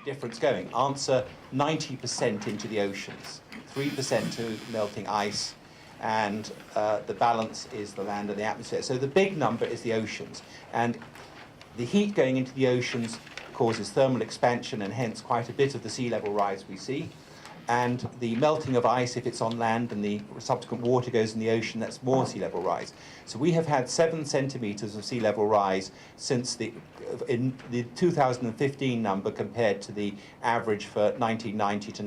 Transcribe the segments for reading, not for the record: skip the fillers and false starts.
difference going? Answer, 90% into the oceans, 3% to melting ice, and the balance is the land and the atmosphere. So the big number is the oceans. And the heat going into the oceans causes thermal expansion and hence quite a bit of the sea level rise we see. And the melting of ice, if it's on land and the subsequent water goes in the ocean, that's more sea level rise. So we have had 7 centimetres of sea level rise since in the 2015 number compared to the average for 1990 to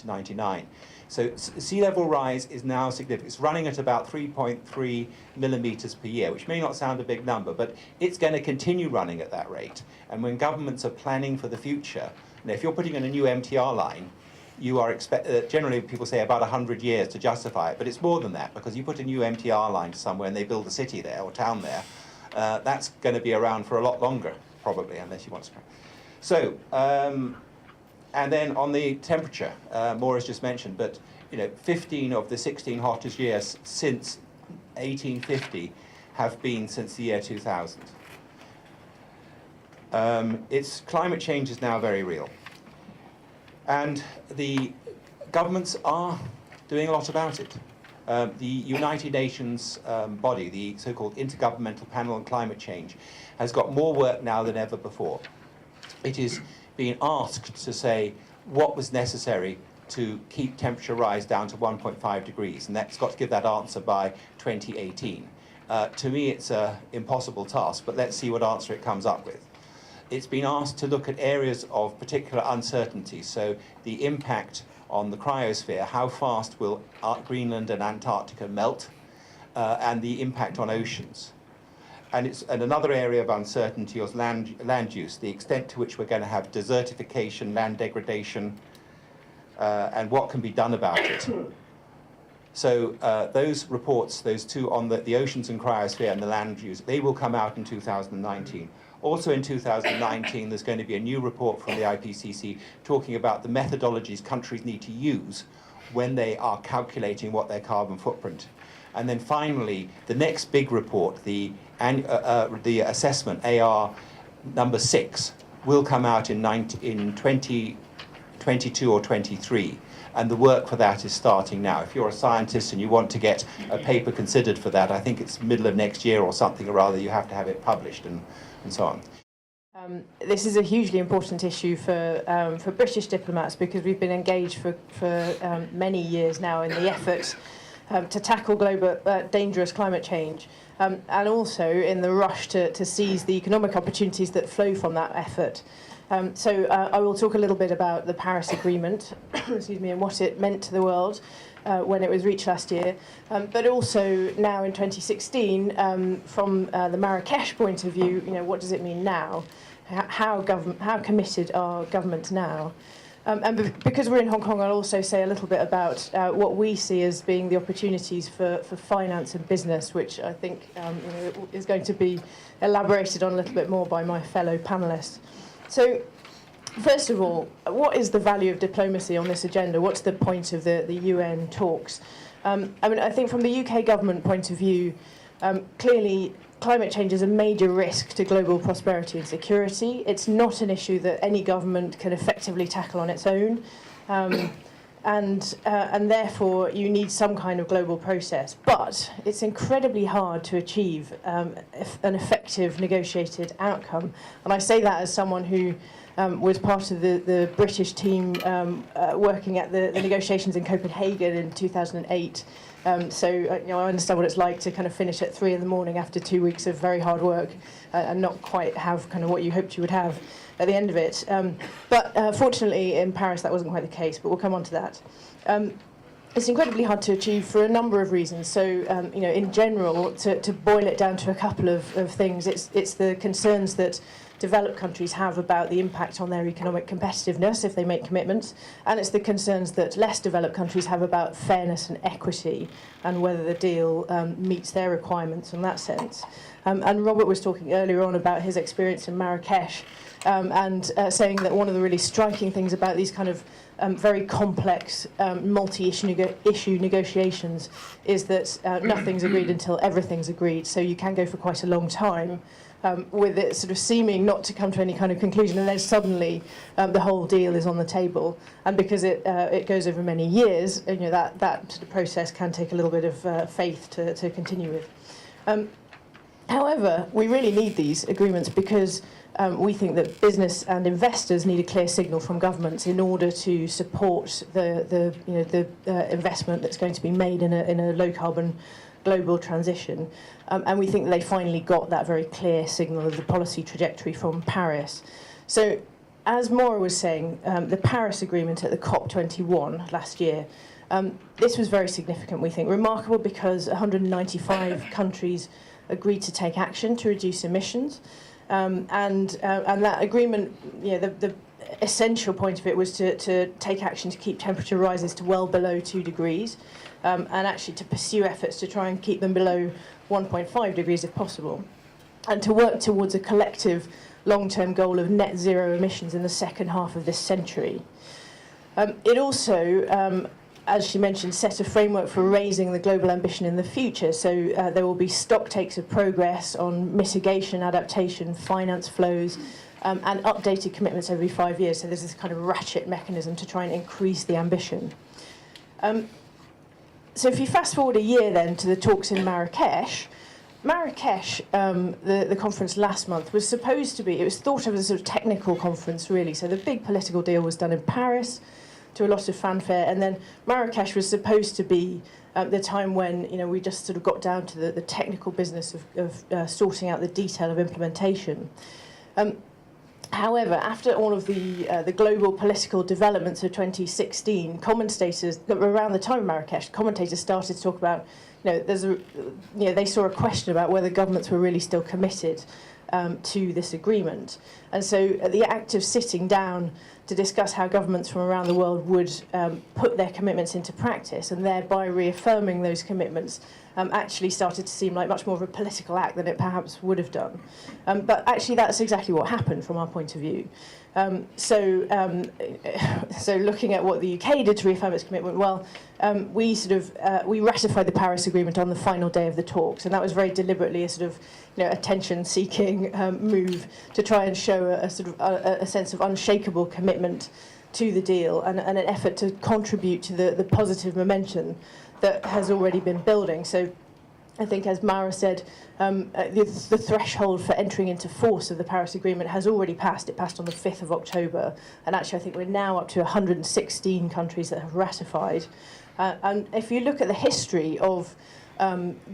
99. So sea level rise is now significant. It's running at about 3.3 millimetres per year, which may not sound a big number, but it's going to continue running at that rate. And when governments are planning for the future, if you're putting in a new MTR line, you are generally people say about 100 years to justify it, but it's more than that, because you put a new MTR line to somewhere and they build a city there or town there, that's going to be around for a lot longer, probably, unless you want to. So, and then on the temperature, Maura's just mentioned, but 15 of the 16 hottest years since 1850 have been since the year 2000. Climate change is now very real. And the governments are doing a lot about it. The United Nations body, the so-called Intergovernmental Panel on Climate Change, has got more work now than ever before. It is being asked to say what was necessary to keep temperature rise down to 1.5 degrees, and that's got to give that answer by 2018. To me, it's an impossible task, but let's see what answer it comes up with. It's been asked to look at areas of particular uncertainty, so the impact on the cryosphere, how fast will Greenland and Antarctica melt, and the impact on oceans. And another area of uncertainty is land use, the extent to which we're going to have desertification, land degradation, and what can be done about it. So those reports, those two on the oceans and cryosphere and the land use, they will come out in 2019. Also in 2019, there's going to be a new report from the IPCC talking about the methodologies countries need to use when they are calculating what their carbon footprint. And then finally, the next big report, the assessment, AR number 6, will come out in 2022 or 23. And the work for that is starting now. If you're a scientist and you want to get a paper considered for that, I think it's middle of next year or something, or rather you have to have it published and so on. This is a hugely important issue for British diplomats, because we've been engaged for many years now in the effort to tackle global dangerous climate change, and also in the rush to seize the economic opportunities that flow from that effort. So I will talk a little bit about the Paris Agreement, excuse me, and what it meant to the world when it was reached last year, but also now in 2016, from the Marrakesh point of view, what does it mean now? How committed are governments now? And because we're in Hong Kong, I'll also say a little bit about what we see as being the opportunities for finance and business, which I think is going to be elaborated on a little bit more by my fellow panellists. So, first of all, what is the value of diplomacy on this agenda? What's the point of the UN talks? I think from the UK government point of view, clearly climate change is a major risk to global prosperity and security. It's not an issue that any government can effectively tackle on its own. And therefore you need some kind of global process. But it's incredibly hard to achieve an effective negotiated outcome. And I say that as someone who was part of the British team working at the negotiations in Copenhagen in 2008. So I understand what it's like to kind of finish at 3 in the morning after 2 weeks of very hard work and not quite have kind of what you hoped you would have at the end of it. But fortunately in Paris that wasn't quite the case, but we'll come on to that. It's incredibly hard to achieve for a number of reasons. So in general, to boil it down to a couple of things, it's the concerns that developed countries have about the impact on their economic competitiveness if they make commitments, and it's the concerns that less developed countries have about fairness and equity and whether the deal meets their requirements in that sense. And Robert was talking earlier on about his experience in Marrakesh and saying that one of the really striking things about these kind of very complex multi-issue negotiations is that nothing's agreed until everything's agreed. So you can go for quite a long time with it sort of seeming not to come to any kind of conclusion, and then suddenly the whole deal is on the table. And because it goes over many years, that sort of process can take a little bit of faith to continue with. However, we really need these agreements because we think that business and investors need a clear signal from governments in order to support the investment that's going to be made in a low carbon global transition. And we think that they finally got that very clear signal of the policy trajectory from Paris. So, as Maura was saying, the Paris Agreement at the COP21 last year, this was very significant, we think. Remarkable because 195 countries agreed to take action to reduce emissions. And that agreement, the essential point of it was to take action to keep temperature rises to well below 2 degrees, and actually to pursue efforts to try and keep them below 1.5 degrees if possible, and to work towards a collective long-term goal of net zero emissions in the second half of this century. It also, as she mentioned, set a framework for raising the global ambition in the future. So there will be stock takes of progress on mitigation, adaptation, finance flows, and updated commitments every 5 years. So there's this kind of ratchet mechanism to try and increase the ambition. So if you fast forward a year then to the talks in Marrakesh, the conference last month was supposed to be, it was thought of as a sort of technical conference really. So the big political deal was done in Paris to a lot of fanfare, and then Marrakesh was supposed to be the time when we just sort of got down to the technical business of sorting out the detail of implementation. However, after all of the global political developments of 2016, commentators around the time of Marrakesh, commentators started to talk about, they saw a question about whether governments were really still committed to this agreement. And so the act of sitting down to discuss how governments from around the world would put their commitments into practice, and thereby reaffirming those commitments, actually started to seem like much more of a political act than it perhaps would have done. But actually that's exactly what happened from our point of view. So looking at what the UK did to reaffirm its commitment, well, we ratified the Paris Agreement on the final day of the talks, and that was very deliberately a sort of attention-seeking move to try and show a sense of unshakable commitment to the deal, and an effort to contribute to the positive momentum that has already been building. So I think, as Maura said, the threshold for entering into force of the Paris Agreement has already passed. It passed on the 5th of October. And actually, I think we're now up to 116 countries that have ratified. And if you look at the history of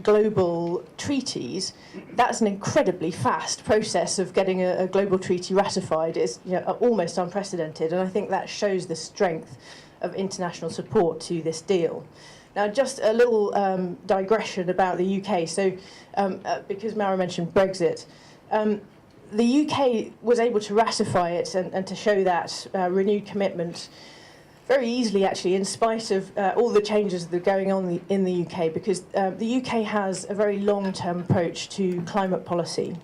global treaties, that's an incredibly fast process of getting a global treaty ratified. It's almost unprecedented. And I think that shows the strength of international support to this deal. Now, just a little digression about the UK. So, because Maura mentioned Brexit, the UK was able to ratify it and to show that renewed commitment very easily, actually, in spite of all the changes that are going on in the UK, because the UK has a very long-term approach to climate policy.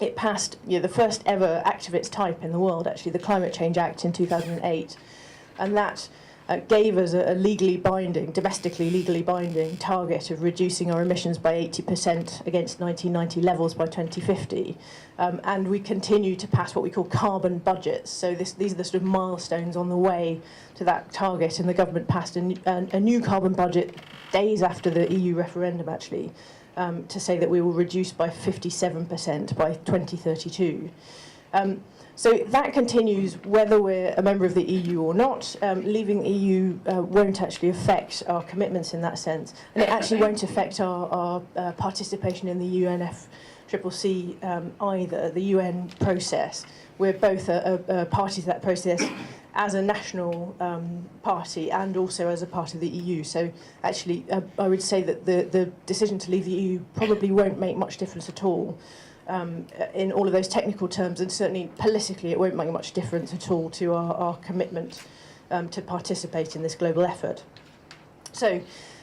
It passed the first ever act of its type in the world, actually, the Climate Change Act in 2008, and that gave us a domestically legally binding target of reducing our emissions by 80% against 1990 levels by 2050. And we continue to pass what we call carbon budgets. So these are the sort of milestones on the way to that target. And the government passed a new carbon budget days after the EU referendum, actually, to say that we will reduce by 57% by 2032. So that continues whether we're a member of the EU or not. Leaving the EU won't actually affect our commitments in that sense. And it actually won't affect our participation in the UNFCCC either, the UN process. We're both a party to that process as a national party and also as a part of the EU. So actually, I would say that the decision to leave the EU probably won't make much difference at all. In all of those technical terms, and certainly politically it won't make much difference at all to our commitment to participate in this global effort. So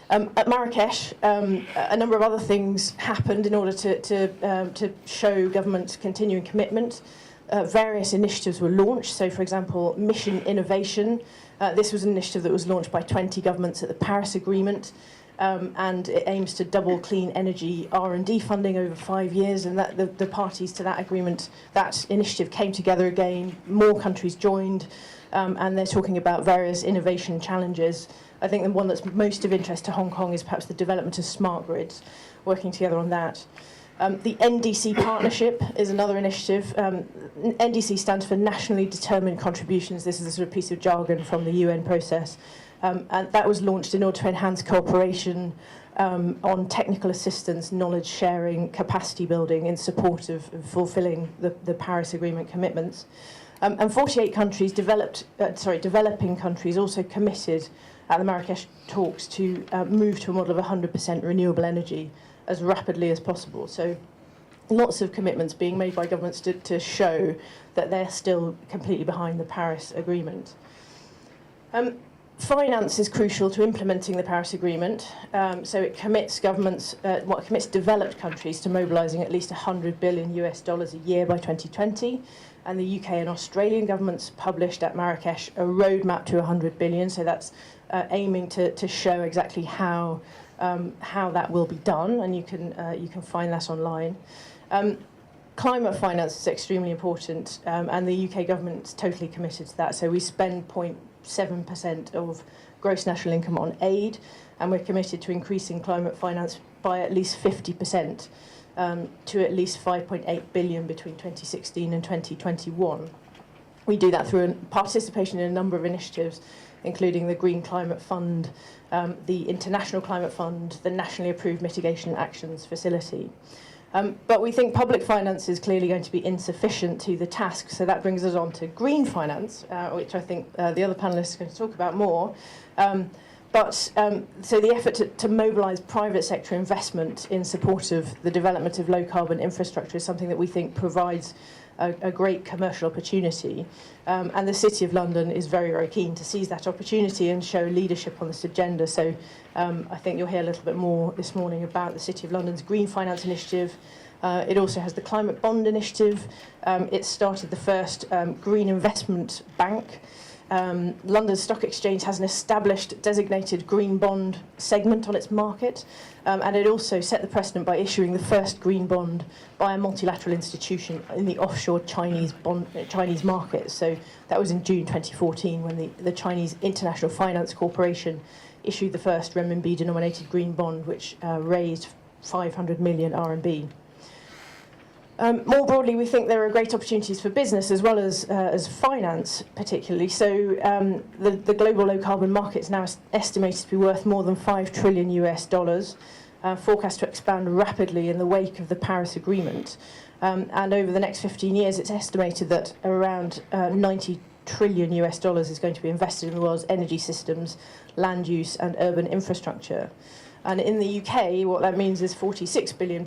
at Marrakesh, a number of other things happened in order to show government's continuing commitment. Various initiatives were launched. So, for example, Mission Innovation. This was an initiative that was launched by 20 governments at the Paris Agreement. and it aims to double clean energy R&D funding over 5 years, and that the parties to that agreement, that initiative came together again, more countries joined, and they're talking about various innovation challenges. I think the one that's most of interest to Hong Kong is perhaps the development of smart grids, working together on that. The NDC partnership is another initiative. NDC stands for Nationally Determined Contributions. This is a sort of piece of jargon from the UN process. And that was launched in order to enhance cooperation on technical assistance, knowledge sharing, capacity building in support of fulfilling the Paris Agreement commitments. And 48 countries, developing countries, also committed at the Marrakesh talks to move to a model of 100% renewable energy as rapidly as possible. So lots of commitments being made by governments to show that they're still completely behind the Paris Agreement. Finance is crucial to implementing the Paris Agreement, so it commits commits developed countries to mobilising at least $100 billion a year by 2020, and the UK and Australian governments published at Marrakesh a roadmap to 100 billion, so that's aiming to show exactly how that will be done, and you can find that online. Climate finance is extremely important, and the UK government's totally committed to that, so we spend 0.7% of gross national income on aid, and we're committed to increasing climate finance by at least 50%, to at least 5.8 billion between 2016 and 2021. We do that through participation in a number of initiatives, including the Green Climate Fund, the International Climate Fund, the Nationally Approved Mitigation Actions Facility. But we think public finance is clearly going to be insufficient to the task, so that brings us on to green finance, which I think the other panellists are going to talk about more. So the effort to mobilise private sector investment in support of the development of low-carbon infrastructure is something that we think provides a great commercial opportunity. And the City of London is very, very keen to seize that opportunity and show leadership on this agenda. So I think you'll hear a little bit more this morning about the City of London's Green Finance Initiative. It also has the Climate Bond Initiative. It started the first Green Investment Bank. London Stock Exchange has an established designated green bond segment on its market, and it also set the precedent by issuing the first green bond by a multilateral institution in the offshore Chinese market. So that was in June 2014 when the Chinese International Finance Corporation issued the first renminbi-denominated green bond, which raised 500 million RMB. More broadly, we think there are great opportunities for business as well as finance, particularly. So the global low-carbon market is now estimated to be worth more than $5 trillion, forecast to expand rapidly in the wake of the Paris Agreement. And over the next 15 years, it's estimated that around $90 trillion is going to be invested in the world's energy systems, land use, and urban infrastructure. And in the UK, what that means is £46 billion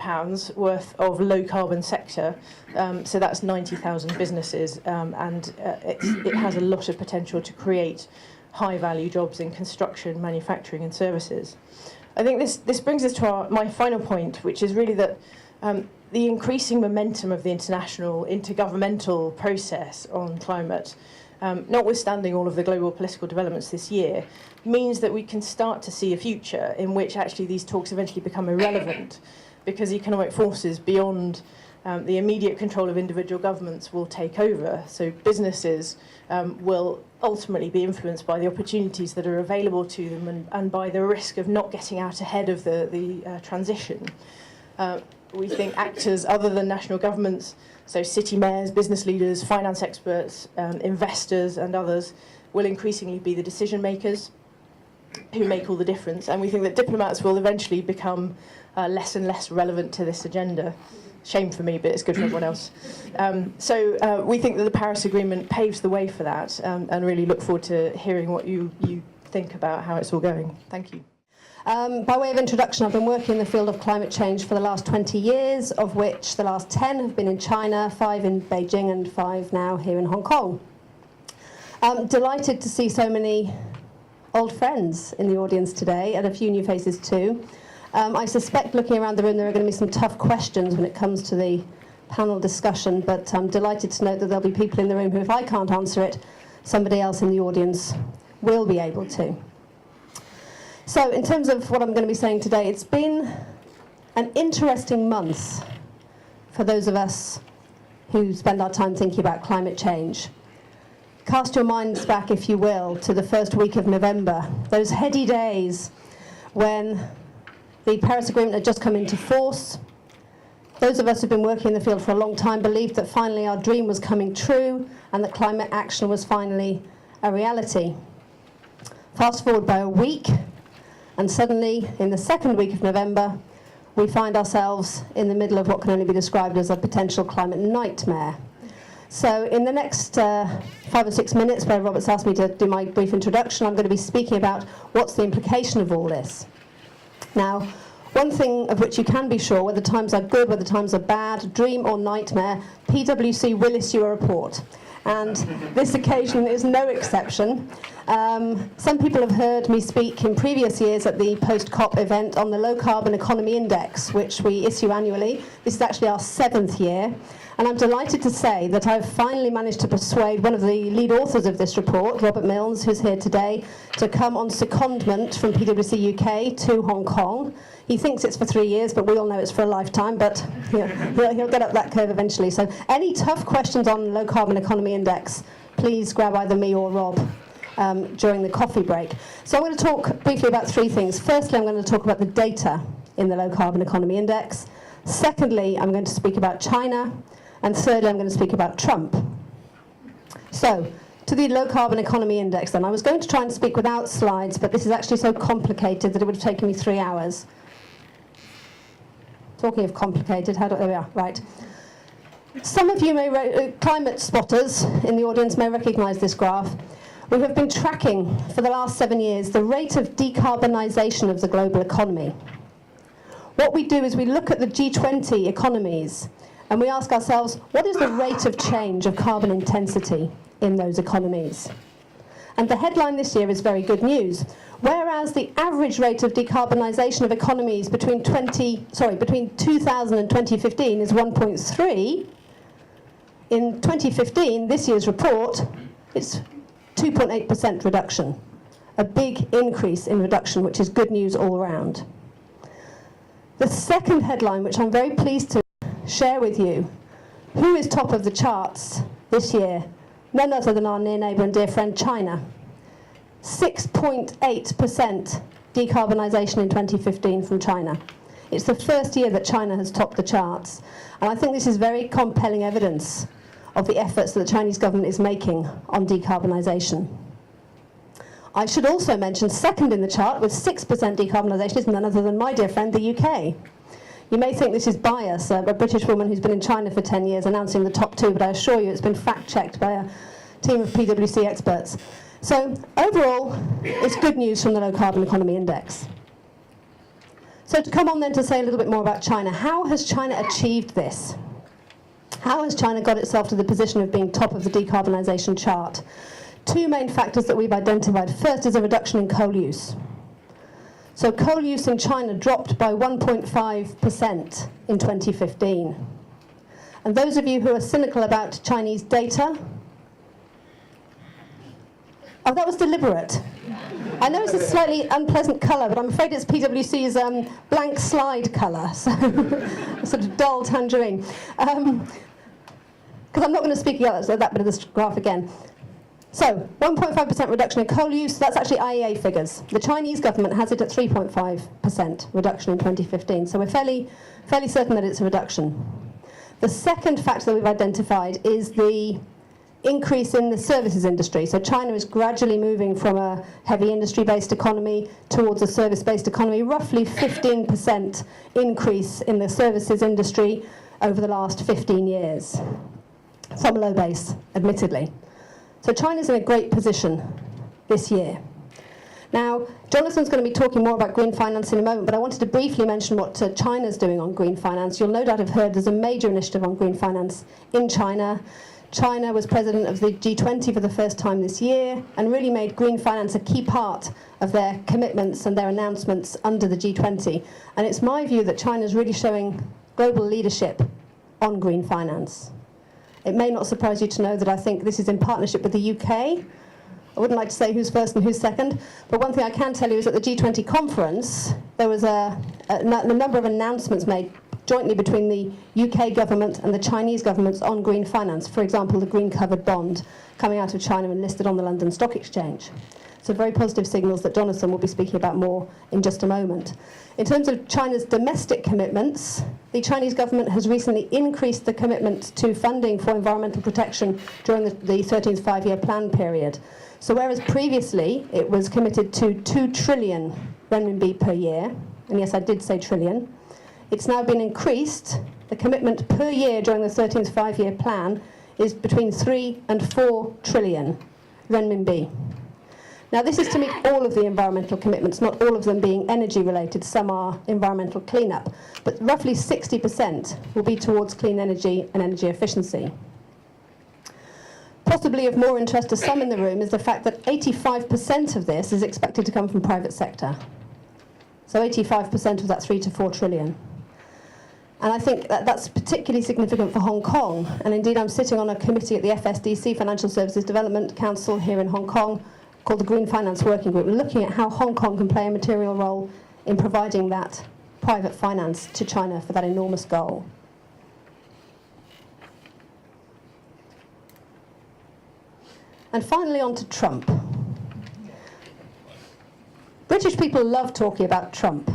worth of low-carbon sector. So that's 90,000 businesses, and it has a lot of potential to create high-value jobs in construction, manufacturing, and services. I think this brings us to my final point, which is really that the increasing momentum of the international intergovernmental process on climate, notwithstanding all of the global political developments this year, means that we can start to see a future in which actually these talks eventually become irrelevant, because economic forces beyond the immediate control of individual governments will take over. So businesses will ultimately be influenced by the opportunities that are available to them and by the risk of not getting out ahead of the transition. We think actors other than national governments, so city mayors, business leaders, finance experts, investors and others, will increasingly be the decision makers who make all the difference. And we think that diplomats will eventually become less and less relevant to this agenda. Shame for me, but it's good for everyone else. So we think that the Paris Agreement paves the way for that, and really look forward to hearing what you think about how it's all going. Thank you. By way of introduction, I've been working in the field of climate change for the last 20 years, of which the last 10 have been in China, 5 in Beijing, and 5 now here in Hong Kong. Delighted to see so many old friends in the audience today, and a few new faces too. I suspect, looking around the room, there are going to be some tough questions when it comes to the panel discussion, but I'm delighted to note that there'll be people in the room who, if I can't answer it, somebody else in the audience will be able to. So in terms of what I'm going to be saying today, it's been an interesting month for those of us who spend our time thinking about climate change. Cast your minds back, if you will, to the first week of November, those heady days when the Paris Agreement had just come into force. Those of us who've been working in the field for a long time believed that finally our dream was coming true and that climate action was finally a reality. Fast forward by a week, and suddenly, in the second week of November, we find ourselves in the middle of what can only be described as a potential climate nightmare. So in the next 5 or 6 minutes, where Robert's asked me to do my brief introduction, I'm going to be speaking about what's the implication of all this. Now, one thing of which you can be sure, whether times are good, whether times are bad, dream or nightmare, PwC will issue a report. And this occasion is no exception. Some people have heard me speak in previous years at the post-COP event on the Low Carbon Economy Index, which we issue annually. This is actually our 7th year. And I'm delighted to say that I've finally managed to persuade one of the lead authors of this report, Robert Milnes, who's here today, to come on secondment from PwC UK to Hong Kong. He thinks it's for 3 years, but we all know it's for a lifetime, but he'll get up that curve eventually. So any tough questions on Low Carbon Economy Index, please grab either me or Rob during the coffee break. So I'm going to talk briefly about 3 things. Firstly, I'm going to talk about the data in the Low Carbon Economy Index. Secondly, I'm going to speak about China. And thirdly, I'm going to speak about Trump. So, to the Low Carbon Economy Index then. I was going to try and speak without slides, but this is actually so complicated that it would have taken me 3 hours. Talking of complicated, there we are, right. Some of you climate spotters in the audience may recognise this graph. We have been tracking for the last 7 years the rate of decarbonisation of the global economy. What we do is we look at the G20 economies and we ask ourselves, what is the rate of change of carbon intensity in those economies? And the headline this year is very good news. Whereas the average rate of decarbonisation of economies between 2000 and 2015 is 1.3, in 2015, this year's report, it's 2.8% reduction. A big increase in reduction, which is good news all around. The second headline, which I'm very pleased to share with you, who is top of the charts this year? None other than our near neighbour and dear friend China. 6.8% decarbonisation in 2015 from China. It's the first year that China has topped the charts. And I think this is very compelling evidence of the efforts that the Chinese government is making on decarbonisation. I should also mention, second in the chart with 6% decarbonisation is none other than my dear friend, the UK. You may think this is bias, a British woman who's been in China for 10 years announcing the top 2, but I assure you it's been fact-checked by a team of PwC experts. So overall, it's good news from the Low Carbon Economy Index. So to come on then to say a little bit more about China, how has China achieved this? How has China got itself to the position of being top of the decarbonisation chart? 2 main factors that we've identified. First is a reduction in coal use. So coal use in China dropped by 1.5% in 2015. And those of you who are cynical about Chinese data, oh, that was deliberate. I know it's a slightly unpleasant colour, but I'm afraid it's PwC's blank slide colour, so a sort of dull tangerine. Because I'm not going to speak about that bit of this graph again. So, 1.5% reduction in coal use, that's actually IEA figures. The Chinese government has it at 3.5% reduction in 2015, so we're fairly certain that it's a reduction. The second factor that we've identified is the increase in the services industry. So China is gradually moving from a heavy industry-based economy towards a service-based economy, roughly 15% increase in the services industry over the last 15 years. From a low base, admittedly. So China's in a great position this year. Now, Jonathan's going to be talking more about green finance in a moment, but I wanted to briefly mention what China's doing on green finance. You'll no doubt have heard there's a major initiative on green finance in China. China was president of the G20 for the first time this year and really made green finance a key part of their commitments and their announcements under the G20. And it's my view that China's really showing global leadership on green finance. It may not surprise you to know that I think this is in partnership with the UK. I wouldn't like to say who's first and who's second, but one thing I can tell you is at the G20 conference, there was a number of announcements made jointly between the UK government and the Chinese governments on green finance. For example, the green covered bond coming out of China and listed on the London Stock Exchange. So very positive signals that Jonathan will be speaking about more in just a moment. In terms of China's domestic commitments, the Chinese government has recently increased the commitment to funding for environmental protection during the 13th five-year plan period. So whereas previously it was committed to 2 trillion renminbi per year, and yes, I did say trillion, it's now been increased. The commitment per year during the 13th five-year plan is between 3 and 4 trillion renminbi. Now this is to meet all of the environmental commitments, not all of them being energy related, some are environmental cleanup, but roughly 60% will be towards clean energy and energy efficiency. Possibly of more interest to some in the room is the fact that 85% of this is expected to come from private sector. So 85% of that 3 to 4 trillion. And I think that that's particularly significant for Hong Kong. And indeed, I'm sitting on a committee at the FSDC, Financial Services Development Council here in Hong Kong, called the Green Finance Working Group, looking at how Hong Kong can play a material role in providing that private finance to China for that enormous goal. And finally, on to Trump. British people love talking about Trump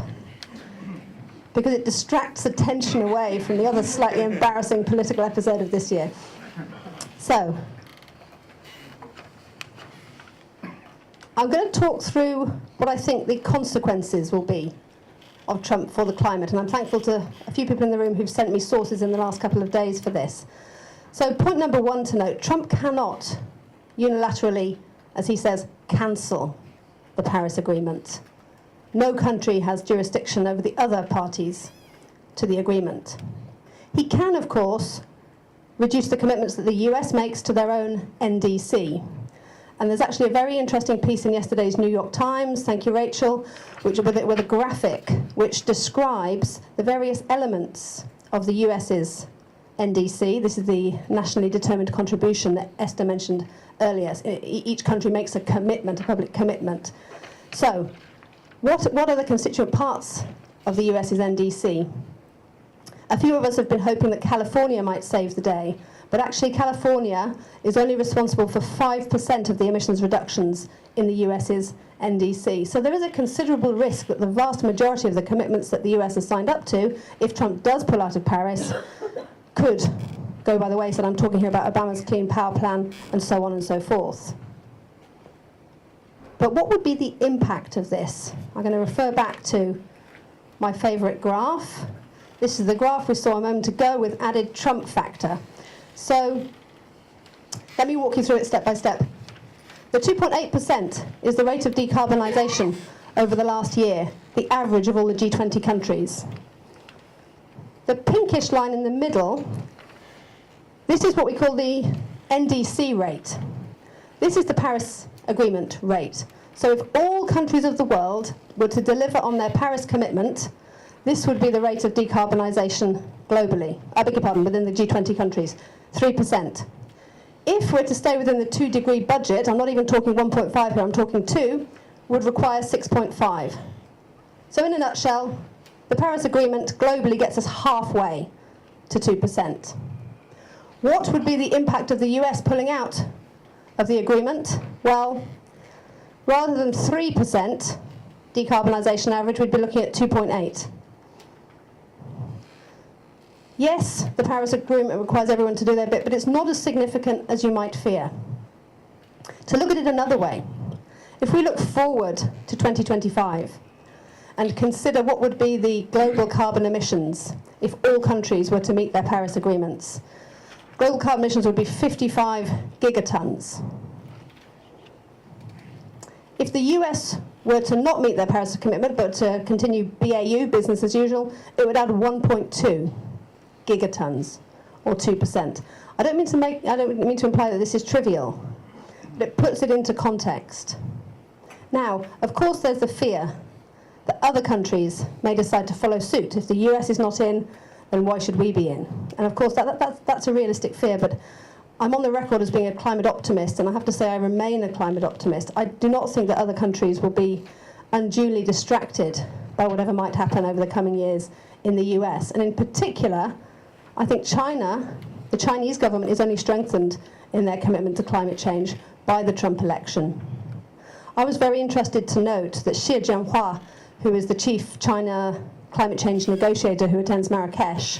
because it distracts attention away from the other slightly embarrassing political episode of this year. So, I'm going to talk through what I think the consequences will be of Trump for the climate, and I'm thankful to a few people in the room who've sent me sources in the last couple of days for this. So point number one to note, Trump cannot unilaterally, as he says, cancel the Paris Agreement. No country has jurisdiction over the other parties to the agreement. He can, of course, reduce the commitments that the US makes to their own NDC. And there's actually a very interesting piece in yesterday's New York Times, thank you Rachel, with a graphic which describes the various elements of the US's NDC. This is the nationally determined contribution that Esther mentioned earlier. Each country makes a commitment, a public commitment. So, what are the constituent parts of the US's NDC? A few of us have been hoping that California might save the day, but actually California is only responsible for 5% of the emissions reductions in the US's NDC. So there is a considerable risk that the vast majority of the commitments that the US has signed up to, if Trump does pull out of Paris, could go by the wayside. I'm talking here about Obama's Clean Power Plan and so on and so forth. But what would be the impact of this? I'm going to refer back to my favourite graph. This is the graph we saw a moment ago with added Trump factor. So let me walk you through it step by step. The 2.8% is the rate of decarbonisation over the last year, the average of all the G20 countries. The pinkish line in the middle, this is what we call the NDC rate. This is the Paris Agreement rate. So if all countries of the world were to deliver on their Paris commitment, this would be the rate of decarbonisation globally. I beg your pardon, within the G20 countries, 3%. If we're to stay within the 2-degree budget, I'm not even talking 1.5 here, I'm talking 2, would require 6.5. So in a nutshell, the Paris Agreement globally gets us halfway to 2%. What would be the impact of the US pulling out of the agreement? Well, rather than 3% decarbonisation average, we'd be looking at 2.8. Yes, the Paris Agreement requires everyone to do their bit, but it's not as significant as you might fear. To look at it another way, if we look forward to 2025 and consider what would be the global carbon emissions if all countries were to meet their Paris agreements, global carbon emissions would be 55 gigatons. If the US were to not meet their Paris commitment, but to continue BAU, business as usual, it would add 1.2 gigatons, or 2%. I don't mean to imply that this is trivial, but it puts it into context. Now, of course, there's the fear that other countries may decide to follow suit. If the US is not in, then why should we be in? And of course, that's a realistic fear, but I'm on the record as being a climate optimist, and I have to say I remain a climate optimist. I do not think that other countries will be unduly distracted by whatever might happen over the coming years in the US. And in particular, I think China, the Chinese government, is only strengthened in their commitment to climate change by the Trump election. I was very interested to note that Xie Jianhua, who is the chief China climate change negotiator who attends Marrakesh,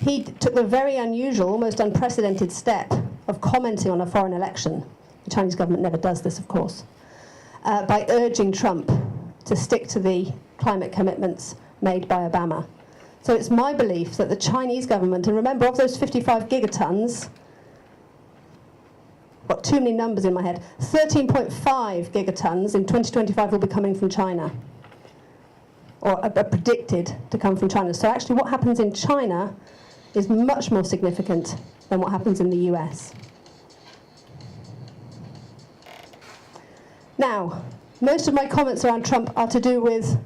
he took the very unusual, almost unprecedented step of commenting on a foreign election. The Chinese government never does this, of course, by urging Trump to stick to the climate commitments made by Obama. So it's my belief that the Chinese government, and remember, of those 55 gigatons, got too many numbers in my head, 13.5 gigatons in 2025 will be coming from China, or are predicted to come from China. So actually what happens in China is much more significant than what happens in the US. Now, most of my comments around Trump are to do with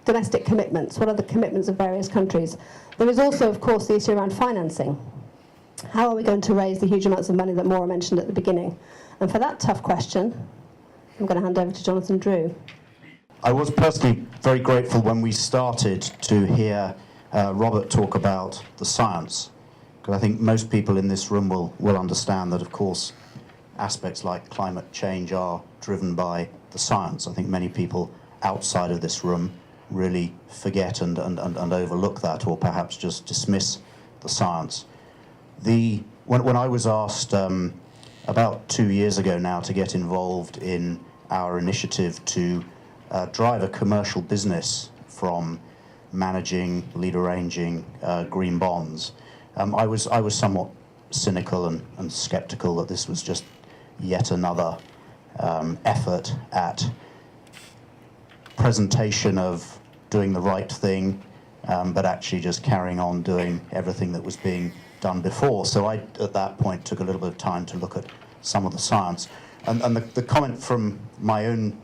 domestic commitments. What are the commitments of various countries? There is also, of course, the issue around financing. How are we going to raise the huge amounts of money that Maura mentioned at the beginning? And for that tough question, I'm going to hand over to Jonathan Drew. I was personally very grateful when we started to hear Robert talk about the science, because I think most people in this room will understand that, of course, aspects like climate change are driven by the science. I think many people outside of this room really forget and overlook that, or perhaps just dismiss the science. When I was asked about 2 years ago now to get involved in our initiative to drive a commercial business from managing, lead arranging green bonds, I was somewhat cynical and skeptical that this was just yet another effort at presentation of doing the right thing, but actually just carrying on doing everything that was being done before. So I, at that point, took a little bit of time to look at some of the science. And the comment from my own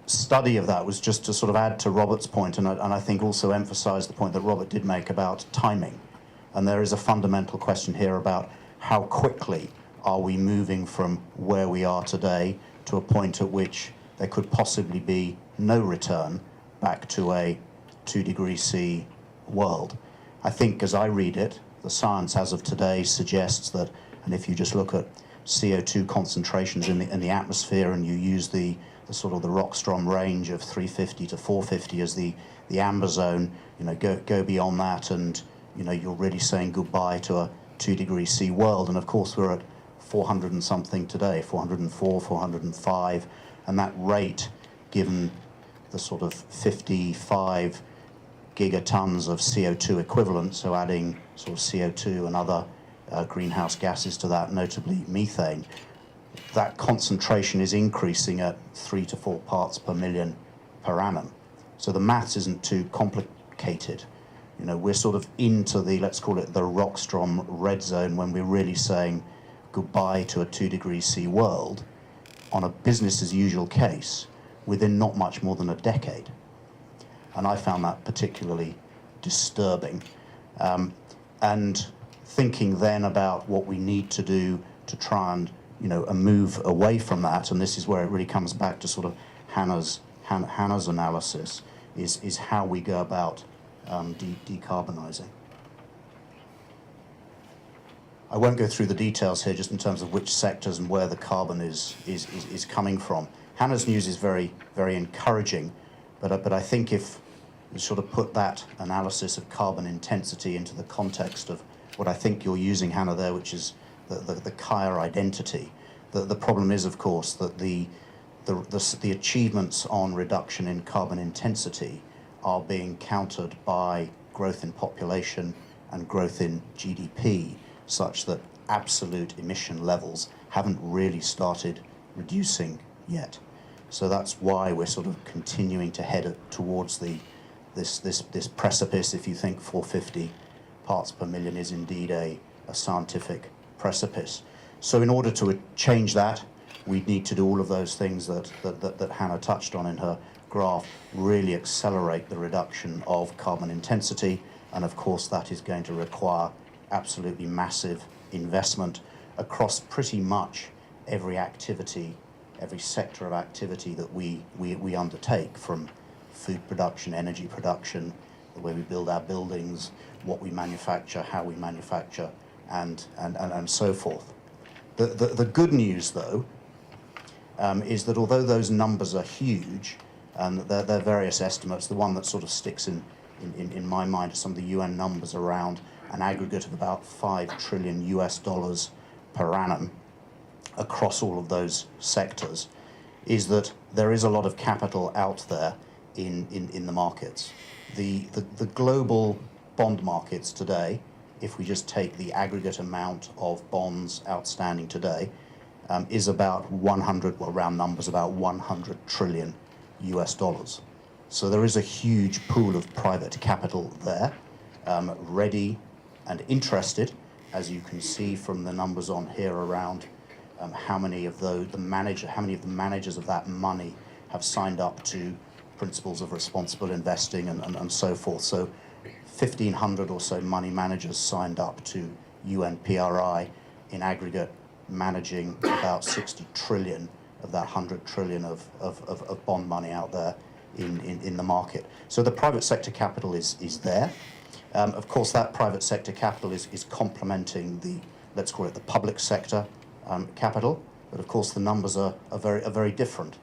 study of that was just to sort of add to Robert's point, and I think also emphasize the point that Robert did make about timing. And there is a fundamental question here about how quickly are we moving from where we are today to a point at which there could possibly be no return back to a 2 degrees C world. I think, as I read it, the science as of today suggests that, and if you just look at CO2 concentrations in the atmosphere and you use the sort of the Rockstrom range of 350 to 450 as the amber zone, go beyond that and you're really saying goodbye to a 2 degrees C world. And of course we're at 400 and something today, 404, 405, and that rate, given the sort of 55 gigatons of CO2 equivalent, so adding sort of CO2 and other greenhouse gases to that, notably methane, that concentration is increasing at 3 to 4 parts per million per annum. So the maths isn't too complicated. We're sort of into the, let's call it the Rockstrom red zone, when we're really saying goodbye to a 2 degrees C world on a business as usual case within not much more than a decade. And I found that particularly disturbing. And thinking then about what we need to do to try and a move away from that, and this is where it really comes back to sort of Hannah's analysis, is how we go about decarbonising. I won't go through the details here, just in terms of which sectors and where the carbon is coming from. Hannah's news is very, very encouraging, but I think if you sort of put that analysis of carbon intensity into the context of what I think you're using, Hannah, there, which is the Kaya identity. The problem is, of course, that the achievements on reduction in carbon intensity are being countered by growth in population and growth in GDP, such that absolute emission levels haven't really started reducing yet. So that's why we're sort of continuing to head towards this precipice. If you think 450 parts per million is indeed a scientific precipice. So in order to change that, we need to do all of those things that Hannah touched on in her graph, really accelerate the reduction of carbon intensity, and of course that is going to require absolutely massive investment across pretty much every activity, every sector of activity that we undertake, from food production, energy production, the way we build our buildings, what we manufacture, how we manufacture, and so forth. The good news, though, is that although those numbers are huge, and there are various estimates, the one that sort of sticks in my mind are some of the UN numbers around an aggregate of about $5 trillion per annum across all of those sectors, is that there is a lot of capital out there in the markets. The global bond markets today, if we just take the aggregate amount of bonds outstanding today, is about 100, well, round numbers, about 100 trillion US dollars. So there is a huge pool of private capital there, ready and interested, as you can see from the numbers on here around how many of the managers of that money have signed up to principles of responsible investing and so forth. So 1,500 or so money managers signed up to UNPRI in aggregate, managing about 60 trillion of that 100 trillion of bond money out there in the market. So the private sector capital is there. Of course, that private sector capital is complementing the, let's call it the public sector capital, but of course the numbers are very different.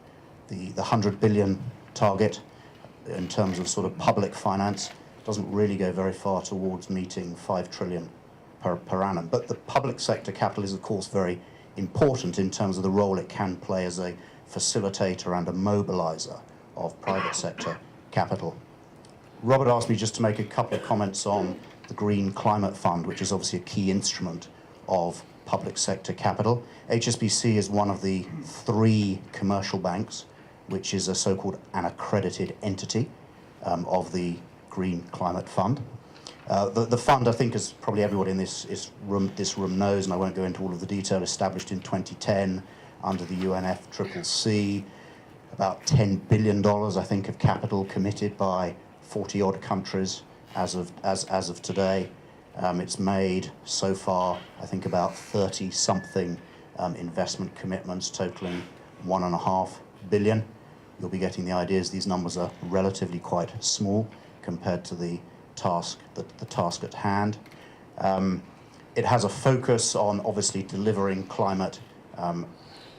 The 100 billion target in terms of sort of public finance doesn't really go very far towards meeting 5 trillion per annum. But the public sector capital is, of course, very important in terms of the role it can play as a facilitator and a mobilizer of private sector capital. Robert asked me just to make a couple of comments on the Green Climate Fund, which is obviously a key instrument of public sector capital. HSBC is one of the 3 commercial banks, which is a so-called an accredited entity of the Green Climate Fund. The fund, I think, as probably everybody in this room knows, and I won't go into all of the detail, established in 2010 under the UNFCCC, about $10 billion, I think, of capital committed by 40-odd countries as of today. It's made so far, I think, about 30-something investment commitments totaling $1.5 billion. You'll be getting the ideas. These numbers are relatively quite small compared to the task at hand. It has a focus on obviously delivering climate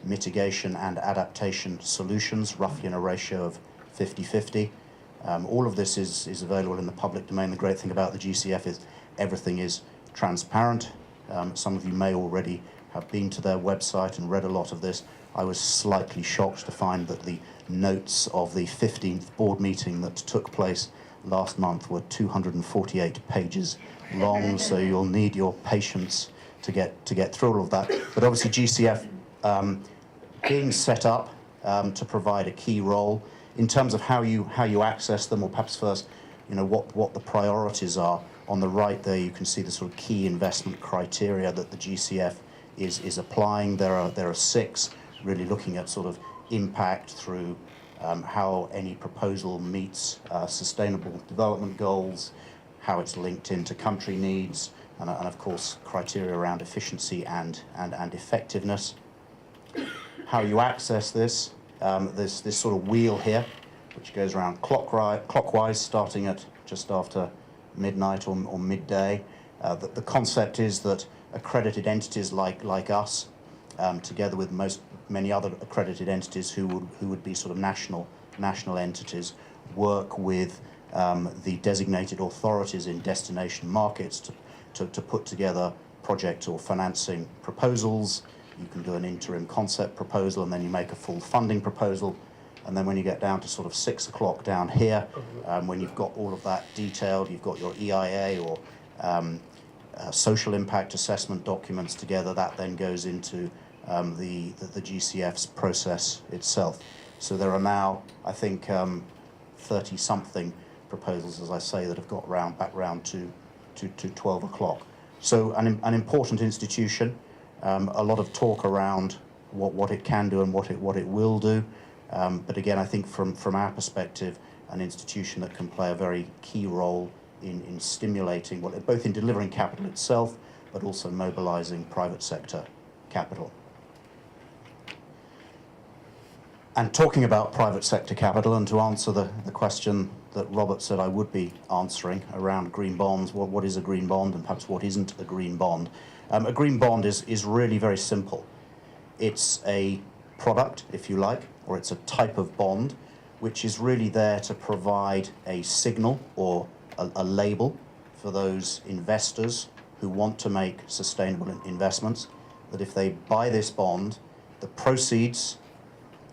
mitigation and adaptation solutions, roughly in a ratio of 50-50. All of this is available in the public domain. The great thing about the GCF is everything is transparent. Some of you may already have been to their website and read a lot of this. I was slightly shocked to find that the notes of the 15th board meeting that took place last month were 248 pages long, so you'll need your patience to get through all of that. But obviously GCF being set up to provide a key role in terms of how you access them, or perhaps first, what the priorities are. On the right there, you can see the sort of key investment criteria that the GCF is applying. There are 6, really looking at sort of impact through how any proposal meets sustainable development goals, how it's linked into country needs, and of course criteria around efficiency and effectiveness. How you access this, there's this sort of wheel here, which goes around clockwise, starting at just after midnight or midday. The concept is that accredited entities like us, together with many other accredited entities who would be sort of national entities, work with the designated authorities in destination markets to put together project or financing proposals. You can do an interim concept proposal, and then you make a full funding proposal. And then when you get down to sort of 6 o'clock down here, when you've got all of that detailed, you've got your EIA or social impact assessment documents together, that then goes into the GCF's process itself. So there are now, I think, 30-something proposals, as I say, that have got back round to 12 o'clock. So an important institution, a lot of talk around what it can do and what it will do. But again, I think from our perspective, an institution that can play a very key role in stimulating, well, both in delivering capital itself, but also mobilizing private sector capital. And talking about private sector capital, and to answer the question that Robert said I would be answering around green bonds, what is a green bond and perhaps what isn't a green bond? A green bond is really very simple. It's a product, if you like, or it's a type of bond which is really there to provide a signal or a label for those investors who want to make sustainable investments, that if they buy this bond, the proceeds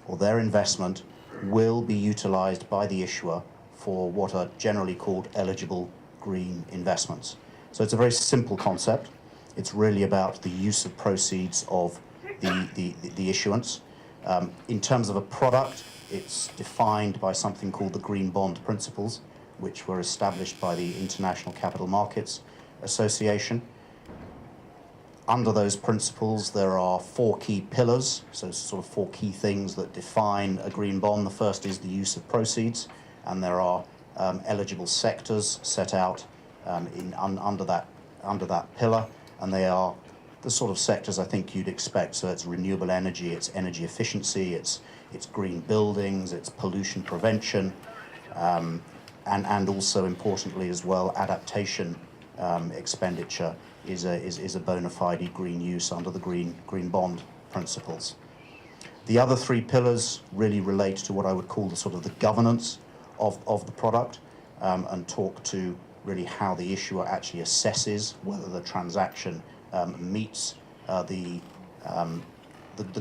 or their investment will be utilized by the issuer for what are generally called eligible green investments. So it's a very simple concept. It's really about the use of proceeds of the issuance. In terms of a product, it's defined by something called the Green Bond Principles, which were established by the International Capital Markets Association. Under those principles, there are 4 key pillars, so sort of 4 key things that define a green bond. The first is the use of proceeds, and there are eligible sectors set out under that pillar, and they are the sort of sectors I think you'd expect. So it's renewable energy, it's energy efficiency, it's green buildings, it's pollution prevention, and also importantly as well, adaptation expenditure is a bona fide green use under the green bond principles. The other 3 pillars really relate to what I would call the sort of the governance of the product, and talk to really how the issuer actually assesses whether the transaction meets the